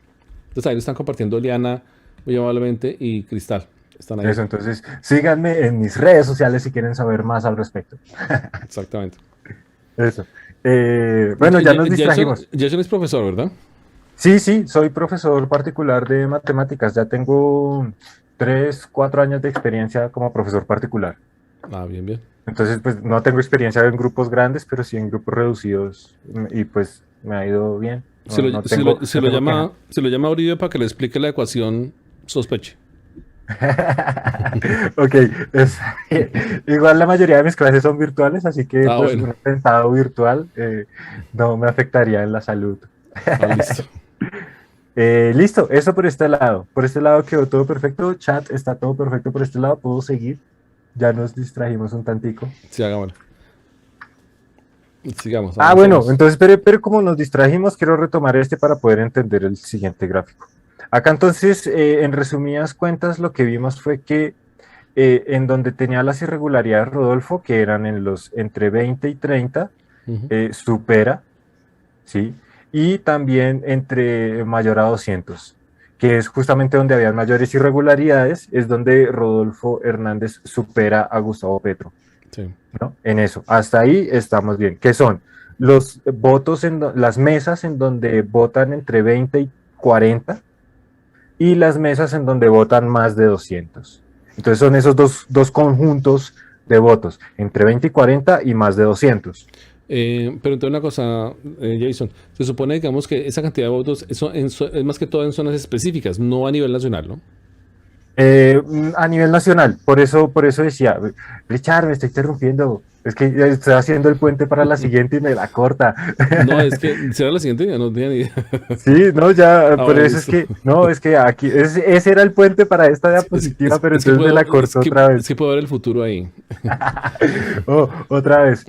Entonces ahí lo están compartiendo Liana muy amablemente y Cristal. Están ahí. Eso, entonces síganme en mis redes sociales si quieren saber más al respecto. Exactamente. Eso. Bueno, ya nos Jason, distrajimos. Jason es profesor, ¿verdad? Sí, sí, soy profesor particular de matemáticas. Ya tengo 3, 4 años de experiencia como profesor particular. Ah, bien, bien. Entonces, pues no tengo experiencia en grupos grandes, pero sí en grupos reducidos y pues me ha ido bien. No, Si no lo tengo queja. llama, si lo llama a Uribe para que le explique la ecuación, sospeche. Ok, igual la mayoría de mis clases son virtuales, así que Ah, pues bueno. un atentado virtual no me afectaría en la salud. Ah, listo. Listo, eso por este lado. Por este lado quedó todo perfecto. Chat está todo perfecto por este lado. Puedo seguir. Ya nos distrajimos un tantico. Sí, hagámoslo. Sigamos, Ah, bueno, avancemos. entonces, pero como nos distrajimos, quiero retomar este para poder entender el siguiente gráfico. Acá entonces, en resumidas cuentas, lo que vimos fue que en donde tenía las irregularidades Rodolfo, que eran en los entre 20 y 30, Ujú. supera, ¿sí? Y también entre mayor a 200, que es justamente donde había mayores irregularidades, es donde Rodolfo Hernández supera a Gustavo Petro, Sí. ¿no? En eso, hasta ahí estamos bien. ¿Qué son? Los votos las mesas en donde votan entre 20 y 40 y las mesas en donde votan más de 200. Entonces son esos dos conjuntos de votos, entre 20 y 40 y más de 200. Pero entonces una cosa, Jason, se supone, digamos, que esa cantidad de votos es más que todo en zonas específicas, no a nivel nacional, ¿no? A nivel nacional, por eso decía, Richard, me está interrumpiendo, es que ya estoy haciendo el puente para la siguiente y me la corta. No, es que será la siguiente, ya no tenía ni idea. Sí, no, ya, Ah, por bueno, eso es listo. que, no, es que aquí, ese era el puente para esta diapositiva, pero entonces me la cortó otra Es vez. que puedo ver el futuro ahí. Oh, otra vez.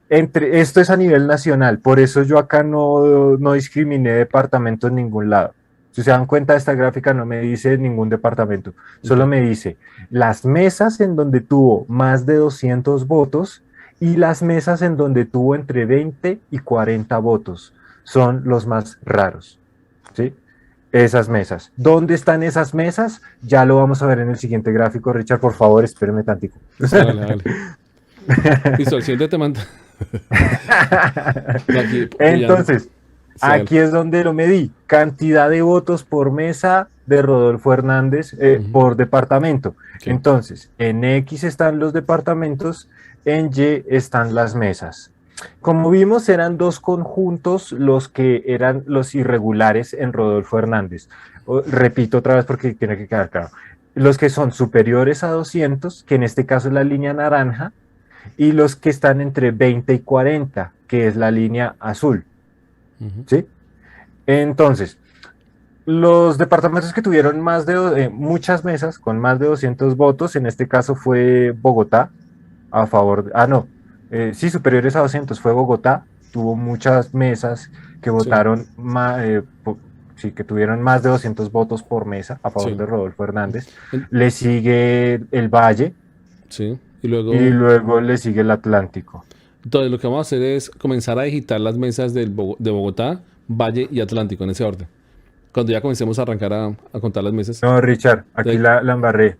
Esto es a nivel nacional, por eso yo acá no discriminé departamento en ningún lado. Si se dan cuenta, esta gráfica no me dice ningún departamento, Ok. solo me dice las mesas en donde tuvo más de 200 votos y las mesas en donde tuvo entre 20 y 40 votos. Son los más raros, ¿sí? Esas mesas. ¿Dónde están esas mesas? Ya lo vamos a ver en el siguiente gráfico. Richard, por favor, espéreme tantico. Hágale, hágale. Listo, el siguiente te manda. No, aquí pillando. Entonces, Sí, hágale. aquí es donde lo medí. Cantidad de votos por mesa de Rodolfo Hernández Ujú. por departamento. Ok. Entonces, en X están los departamentos, en Y están las mesas. Como vimos, eran dos conjuntos los que eran los irregulares en Rodolfo Hernández. Repito otra vez porque tiene que quedar claro. Los que son superiores a 200, que en este caso es la línea naranja, y los que están entre 20 y 40, que es la línea azul. Ujú. ¿Sí? Entonces, los departamentos que tuvieron muchas mesas con más de 200 votos, en este caso fue Bogotá, a favor, no, sí, superiores a 200 fue Bogotá, tuvo muchas mesas que Sí. votaron sí, que tuvieron más de 200 votos por mesa a favor Sí. de Rodolfo Hernández. En- Le sigue el Valle Sí. Y y luego, luego le sigue el Atlántico. entonces lo que vamos a hacer es comenzar a digitar las mesas de Bogotá, Valle y Atlántico en ese orden. Cuando ya comencemos a arrancar a contar las mesas. No, Richard, aquí De- la embarré.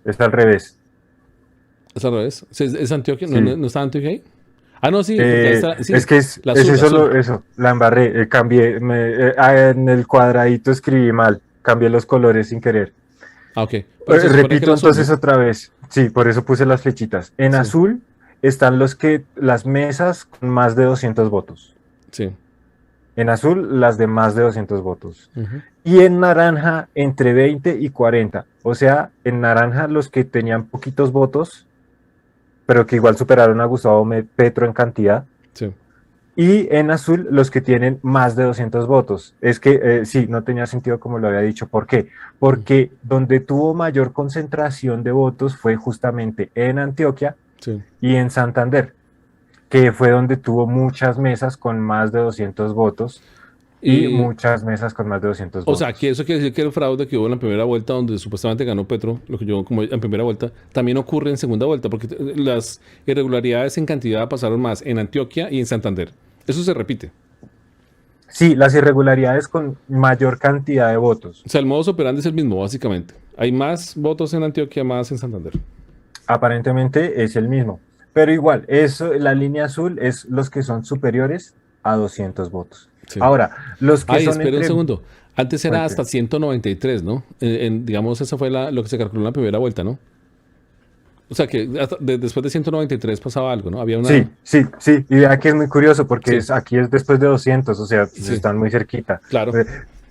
Está al revés. ¿Es al revés? ¿Sí, ¿Es Antioquia? ¿No, no, Sí. no está Antioquia ahí? Ah, no, sí, porque ahí está, Es sí, que la es azul, la eso, azul. eso, la embarré, cambié, en el cuadradito escribí mal, cambié los colores sin querer. Ah, ok. Pero se supone que es Repito la azul, ¿no? entonces otra vez, sí, por eso puse las flechitas. En Sí, azul están las mesas con más de 200 votos. sí. En azul, las de más de 200 votos. Ujú. Y en naranja, entre 20 y 40. O sea, en naranja, los que tenían poquitos votos, pero que igual superaron a Gustavo Petro en cantidad. Sí. Y en azul, los que tienen más de 200 votos. Es que sí, no tenía sentido como lo había dicho. ¿Por qué? Porque donde tuvo mayor concentración de votos fue justamente en Antioquia Sí. y en Santander, que fue donde tuvo muchas mesas con más de 200 votos y Y, muchas mesas con más de 200 o sea, que votos. eso quiere decir que el fraude que hubo en la primera vuelta, donde supuestamente ganó Petro, lo que yo como en primera vuelta, también ocurre en segunda vuelta, porque las irregularidades en cantidad pasaron más en Antioquia y en Santander. Eso se repite. Sí, las irregularidades con mayor cantidad de votos. O sea, el modus operandi es el mismo, básicamente. Hay más votos en Antioquia, más en Santander. Aparentemente es el mismo. Pero igual, eso, la línea azul es los que son superiores a 200 votos. Sí. Ahora, los que Ay, son espera un entre... segundo. Antes era Ok. hasta 193, ¿no? Digamos, eso fue lo que se calculó en la primera vuelta, ¿no? O sea, que después de 193 pasaba algo, ¿no? Había Sí, una... sí, sí. Y vea que es muy curioso porque Sí, aquí es después de 200, o sea, pues sí, están muy cerquita. claro.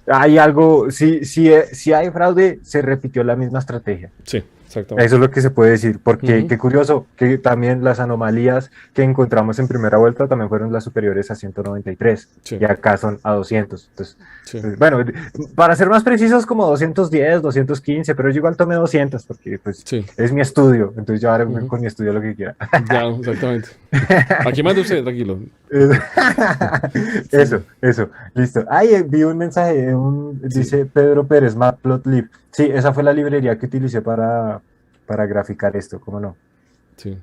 Hay algo, si hay fraude, se repitió la misma estrategia. Sí, exactamente. Eso es lo que se puede decir, porque Ujú. qué curioso que también las anomalías que encontramos en primera vuelta también fueron las superiores a 193 Sí, y acá son a 200. Entonces, sí, bueno, para ser más precisos como 210, 215, pero yo igual tomé 200 porque pues sí. es mi estudio, entonces yo ahora Ujú. con mi estudio lo que quiera. Ya, exactamente. Aquí manda usted, tranquilo. Sí, Eso, listo. Ay, vi un mensaje, sí, dice Pedro Pérez, Matplotlib. Sí, esa fue la librería que utilicé para graficar esto, ¿cómo no? sí.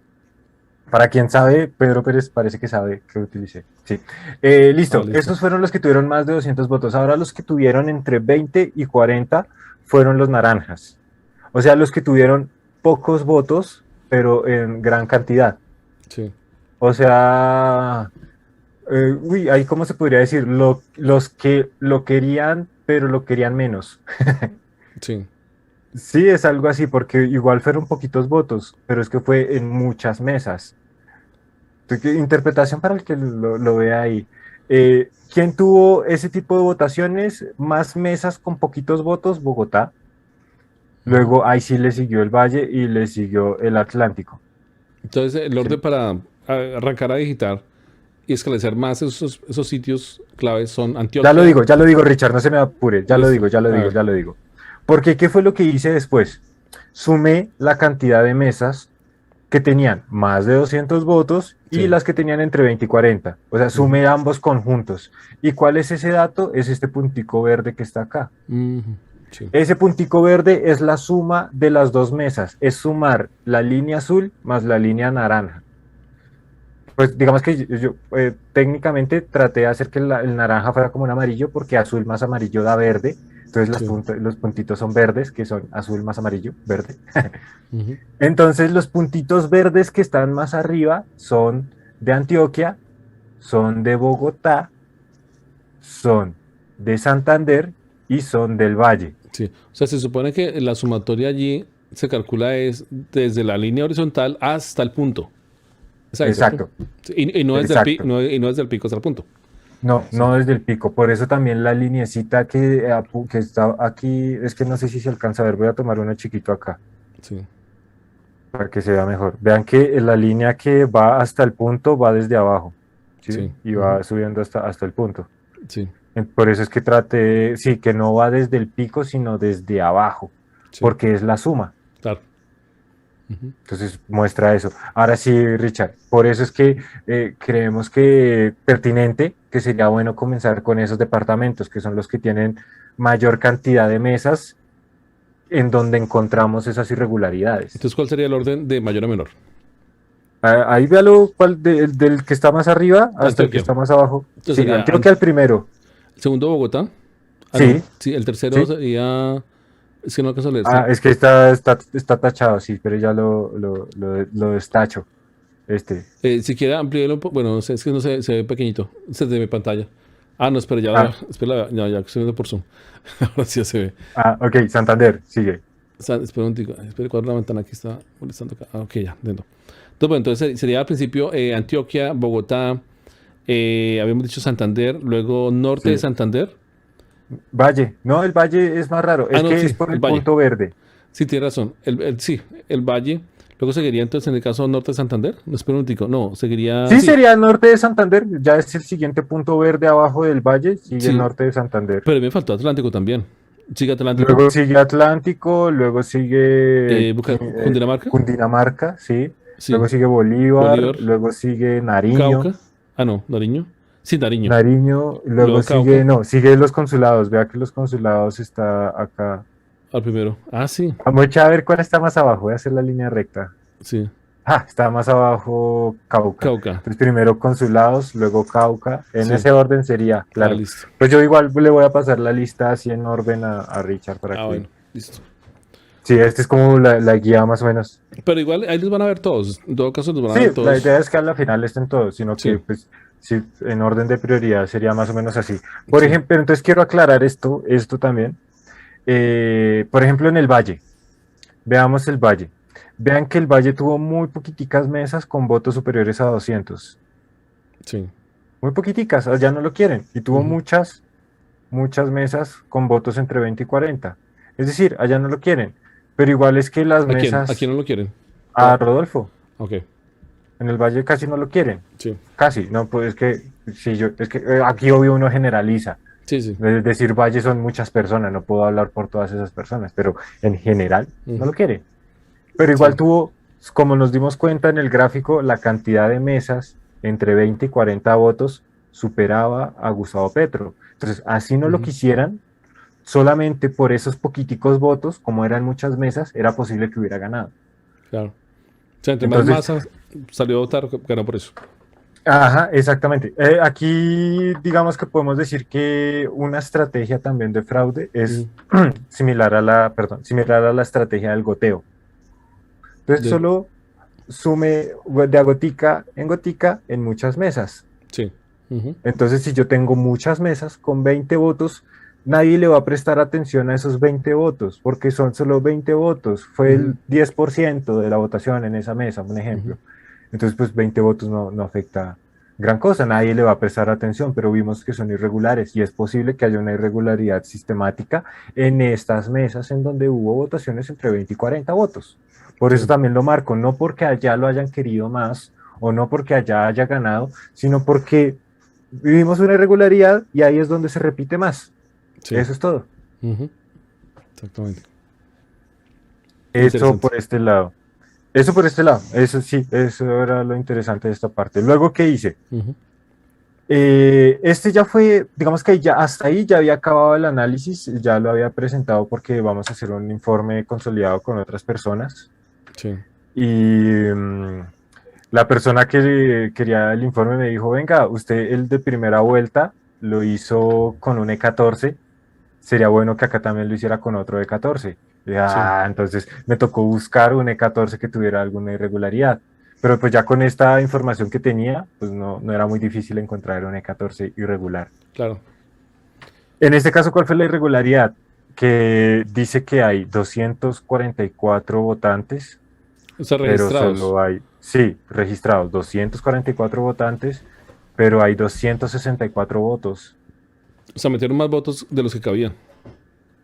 Para quien sabe, Pedro Pérez parece que sabe que utilicé. Sí. Ah, Listo, listo. estos fueron los que tuvieron más de 200 votos. Ahora los que tuvieron entre 20 y 40 fueron los naranjas. O sea, los que tuvieron pocos votos, pero en gran cantidad. Sí, O sea, ahí cómo se podría decir, los que lo querían, pero lo querían menos. sí, Sí, es algo así, porque igual fueron poquitos votos, pero es que fue en muchas mesas. Interpretación para el que lo vea ahí. ¿Quién tuvo ese tipo de votaciones? Más mesas con poquitos votos, Bogotá. ujú. Luego ahí sí le siguió el Valle y le siguió el Atlántico. Entonces, el ¿Sí? orden para arrancar a digitar y esclarecer más esos sitios claves son Antioquia. Ya lo digo, Richard, no se me apure, Listo. A ya ver. lo digo. Porque ¿qué fue lo que hice después? Sumé la cantidad de mesas que tenían más de 200 votos y Sí. las que tenían entre 20 y 40. O sea, Ujú, sumé ambos conjuntos. ¿Y cuál es ese dato? Es este puntico verde que está acá. ujú, sí. Ese puntico verde es la suma de las dos mesas. Es sumar la línea azul más la línea naranja. Pues digamos que yo técnicamente traté de hacer que el naranja fuera como un amarillo porque azul más amarillo da verde. Entonces Sí. los puntitos son verdes, que son azul más amarillo, verde. Ujú, Entonces los puntitos verdes que están más arriba son de Antioquia, son de Bogotá, son de Santander y son del Valle. sí. O sea, se supone que la sumatoria allí se calcula es desde la línea horizontal hasta el punto. Exacto, ¿cierto? Exacto, Sí, y no es exacto. y no es del pico hasta el punto. No, Sí, no desde el pico. Por eso también la lineecita que está aquí, es que no sé si se alcanza a ver. Voy a tomar uno chiquito acá sí, para que se vea mejor. Vean que la línea que va hasta el punto va desde abajo, ¿sí? sí, Y ujú, va subiendo hasta el punto. sí, Por eso es que traté, sí, que no va desde el pico, sino desde abajo, sí, porque es la suma. claro. Ujú, Entonces muestra eso. Ahora sí, Richard, por eso es que creemos que pertinente que sería bueno comenzar con esos departamentos, que son los que tienen mayor cantidad de mesas en donde encontramos esas irregularidades. Entonces, ¿cuál sería el orden de mayor a menor? Ahí véalo, del que está más arriba hasta el que Antioquia. está más abajo. Entonces Sí, sería Antioquia el primero. el segundo Bogotá. Ah, no. Sí, Sí, el tercero sí. sería. Es que no alcanzo a leer. Ah, es que está tachado, sí, pero ya lo destacho. Este. Si quiere ampliarlo un poco. Bueno, no sé, es que no se ve pequeñito. Este es de mi pantalla. Ah, no, espera, Ah, espera, ya, estoy viendo por Zoom. Ahora sí ya se ve. ok, Santander, sigue. Espera un tico, espera, ¿cuál es la ventana que está molestando acá? Ah, ok, ya, dentro. Entonces, bueno, entonces sería al principio Antioquia, Bogotá, habíamos dicho Santander, luego norte de Sí. Santander. Valle, no, el Valle es más raro, Ah, es no, que es sí, por el el Valle. punto verde. Sí, tiene razón. Sí, el Valle. Luego seguiría entonces en el caso norte de Santander. No, espera un tico. No, seguiría. Sí, Sí, sería el norte de Santander, ya es el siguiente punto verde abajo del Valle, sigue el sí. norte de Santander. Pero me faltó Atlántico también. Sigue Atlántico. Luego sigue Atlántico, luego sigue Cundinamarca. Cundinamarca, sí. Sí. Luego sigue Bolívar, Bolívar. luego sigue Nariño, Cauca. Ah, no, Nariño. Sí, Nariño. Nariño, luego Luego Cauca. sigue, no, sigue los consulados, vea que los consulados está acá. Al primero. Ah, sí. Vamos a ver cuál está más abajo, voy a hacer la línea recta. Sí. Ah, está más abajo Cauca. Cauca. Entonces primero consulados, luego Cauca. En Sí. ese orden sería, Ah, claro. listo. Pues yo igual le voy a pasar la lista así en orden a Richard para Ah, que... bueno. Listo. Sí, este es como la guía más o menos. Pero igual ahí los van a ver todos. En todo caso, los van a Sí, ver la todos. idea es que a la final estén todos, sino que Sí. pues sí, en orden de prioridad sería más o menos así. Por Sí. ejemplo, pero entonces quiero aclarar esto también. Por ejemplo, en el Valle, veamos el Valle. Vean que el Valle tuvo muy poquiticas mesas con votos superiores a 200. Sí. Muy poquiticas, allá no lo quieren. Y tuvo Ujú. muchas mesas con votos entre 20 y 40. Es decir, allá no lo quieren. Pero igual es que las ¿A quién? ¿A quién mesas no lo quieren? a Rodolfo, Ok. en el Valle casi no lo quieren. Sí. Casi, no, pues es que, sí, es que aquí obvio uno generaliza. Sí, sí. Es decir, Valle son muchas personas, no puedo hablar por todas esas personas, pero en general no lo Ujú. quiere. Pero igual Sí. tuvo, como nos dimos cuenta en el gráfico, la cantidad de mesas entre 20 y 40 votos superaba a Gustavo Petro. Entonces, así no lo Ujú. quisieran, solamente por esos poquiticos votos, como eran muchas mesas, era posible que hubiera ganado. Claro. O sea, entre más Entonces, masa salió a votar, ganó por eso. ajá, exactamente. Aquí digamos que podemos decir que una estrategia también de fraude es Ujú. similar a la estrategia del goteo. Entonces De- solo sume de gotica en muchas mesas. Sí. Ujú. Entonces si yo tengo muchas mesas con 20 votos, nadie le va a prestar atención a esos 20 votos, porque son solo 20 votos. Fue Ujú. el 10% de la votación en esa mesa, un Ujú. ejemplo. Entonces, pues 20 votos no afecta gran cosa, nadie le va a prestar atención, pero vimos que son irregulares y es posible que haya una irregularidad sistemática en estas mesas en donde hubo votaciones entre 20 y 40 votos. Por eso Sí. también lo marco, no porque allá lo hayan querido más o no porque allá haya ganado, sino porque vivimos una irregularidad y ahí es donde se repite más. Sí. Eso es todo. Ujú. Exactamente. Eso Interesante. por este lado. Eso por este lado. Eso sí, eso era lo interesante de esta parte. Luego, ¿qué hice? Ujú. Este ya fue, digamos que ya hasta ahí ya había acabado el análisis, ya lo había presentado porque vamos a hacer un informe consolidado con otras personas. Sí. Y la persona que quería el informe me dijo, venga, usted el de primera vuelta lo hizo con un E14, sería bueno que acá también lo hiciera con otro E14. Sí. Entonces me tocó buscar un E14 que tuviera alguna irregularidad. Pero pues ya con esta información que tenía, pues no era muy difícil encontrar un E14 irregular. Claro. En este caso, ¿cuál fue la irregularidad? Que dice que hay 244 votantes, O sea, pero registrados. solo hay, sí, registrados 244 votantes, pero hay 264 votos. O sea, metieron más votos de los que cabían.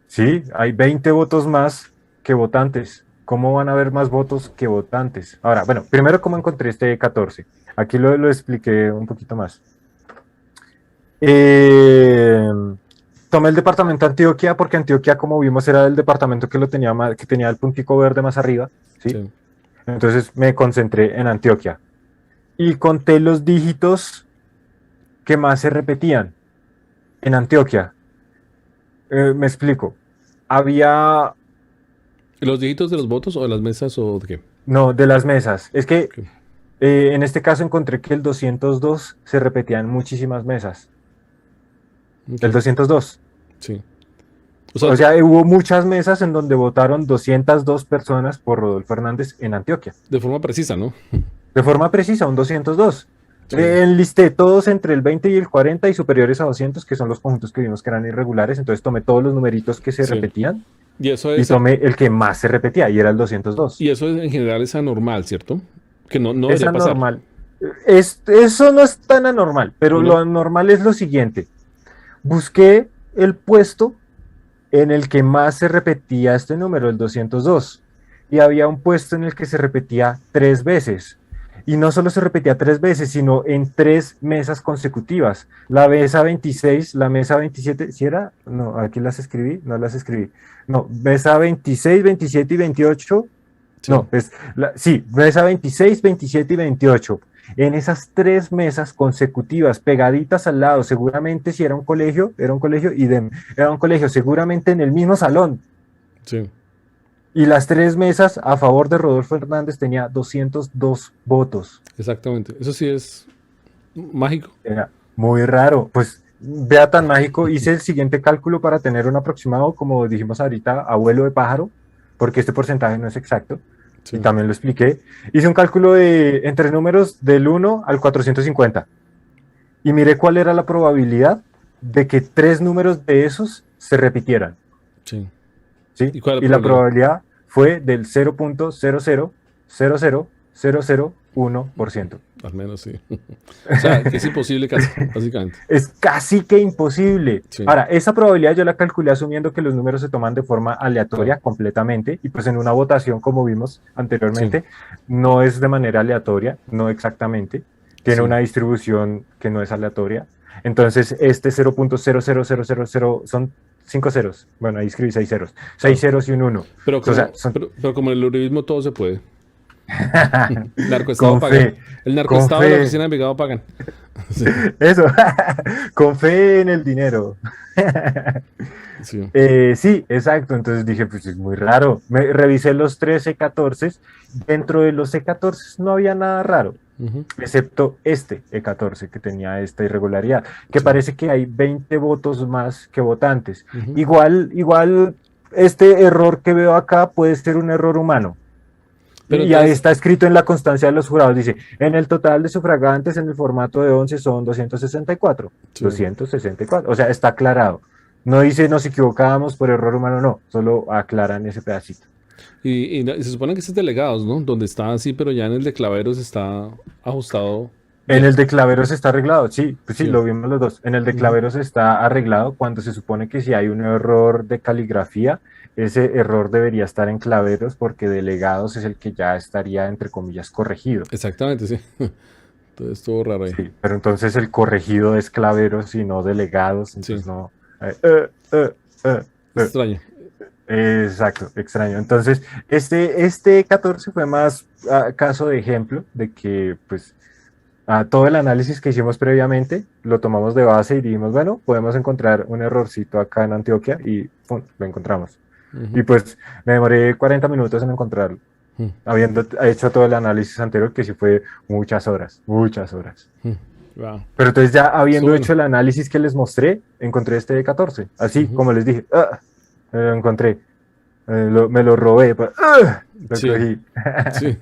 Sí, hay 20 votos más que votantes. ¿Cómo van a haber más votos que votantes? Ahora, bueno, primero, ¿cómo encontré este 14? Aquí lo expliqué un poquito más. Tomé el departamento de Antioquia porque Antioquia, como vimos, era el departamento que que tenía el puntico verde más arriba, ¿sí? Sí. Entonces me concentré en Antioquia y conté los dígitos que más se repetían en Antioquia. Me explico. Había, ¿Los dígitos de los votos o de las mesas o de qué? no, de las mesas. Es que Ok. en este caso encontré que el 202 se repetía en muchísimas mesas. Ok, El 202. sí. O sea, O sea, hubo muchas mesas en donde votaron 202 personas por Rodolfo Hernández en Antioquia. de forma precisa, ¿no? De forma precisa, un 202. Sí, Enlisté todos entre el 20 y el 40 y superiores a 200, que son los conjuntos que vimos que eran irregulares. Entonces tomé todos los numeritos que se sí. repetían Y eso y es, tomé el que más se repetía y era el 202. y eso en general es anormal, ¿cierto? Que no Es debería pasar, anormal. Eso no es tan anormal, pero ¿o lo no? anormal es lo siguiente. Busqué el puesto en el que más se repetía este número, el 202, y había un puesto en el que se repetía 3 veces. Y no solo se repetía 3 veces, sino en 3 mesas consecutivas. La mesa 26, la mesa 27, ¿sí era? No, aquí las escribí, no las escribí. No, mesa 26, 27 y 28. Sí, No, sí, mesa 26, 27 y 28. En esas 3 mesas consecutivas, pegaditas al lado, seguramente si era un colegio, era un colegio seguramente en el mismo salón. sí, Y las 3 mesas a favor de Rodolfo Hernández tenía 202 votos. exactamente. Eso sí es mágico. Era muy raro. Pues vea tan mágico, hice el siguiente cálculo para tener un aproximado, como dijimos ahorita, abuelo de pájaro, porque este porcentaje no es exacto. Y Sí, también lo expliqué. Hice un cálculo de entre números del 1 al 450 y miré cuál era la probabilidad de que 3 números de esos se repitieran, sí. ¿sí? ¿Y cuál es la Y la probabilidad? probabilidad fue del 0.0000001%. Al menos sí. O sea, que es imposible casi, básicamente. Es casi que imposible. Sí, Ahora, esa probabilidad yo la calculé asumiendo que los números se toman de forma claro. aleatoria completamente y pues en una votación, como vimos Sí, anteriormente, no es de manera aleatoria, no exactamente, tiene sí. una distribución que no es aleatoria. Entonces, este 0.00000 son 5 ceros. Bueno, ahí escribí 6 ceros. 6 Claro. ceros y un 1. Pero O sea, como, pero como en el uribismo todo se puede. Narcoestado con pagan. fe, El con narcoestado y la fe, oficina de Envigado pagan. Sí, eso, con fe en el dinero. sí. Sí, exacto. Entonces dije, pues es muy raro. Revisé los 3 E14. Dentro de los E14 no había nada raro, Ujú, excepto este E14 que tenía esta irregularidad, que sí. parece que hay 20 votos más que votantes. Ujú. Igual, este error que veo acá puede ser un error humano. Pero Y ahí entonces, está escrito en la constancia de los jurados, dice, en el total de sufragantes en el formato de 11 son 264. sí. 264, o sea, está aclarado. No dice nos equivocábamos por error humano, no, solo aclaran ese pedacito. Y se supone que es delegados, ¿no? Donde está así, pero ya en el de Claveros está ajustado En bien. el de Claveros está arreglado, sí, pues sí, Sí. lo vimos los dos. En el de Ujú. Claveros está arreglado cuando se supone que si hay un error de caligrafía, ese error debería estar en Claveros porque delegados es el que ya estaría, entre comillas, corregido. Exactamente, sí. Entonces estuvo raro ahí. Sí, pero entonces el corregido es Claveros y no delegados, Sí. entonces no. eh, eh, eh, eh, eh. Extraño. Exacto, extraño. Entonces, este 14 fue más caso de ejemplo de que, pues, todo el análisis que hicimos previamente lo tomamos de base y dijimos, bueno, podemos encontrar un errorcito acá en Antioquia y ¡pum! Lo encontramos. Y Ujú. pues me demoré 40 minutos en encontrarlo, Mm, habiendo hecho todo el análisis anterior, que sí fue muchas horas, muchas horas. mm. Wow. Pero entonces ya Estuvo habiendo bueno. hecho el análisis que les mostré, encontré este de 14. Así Ujú. como les dije, lo encontré. Me lo robé, pues, lo Sí, cogí. sí.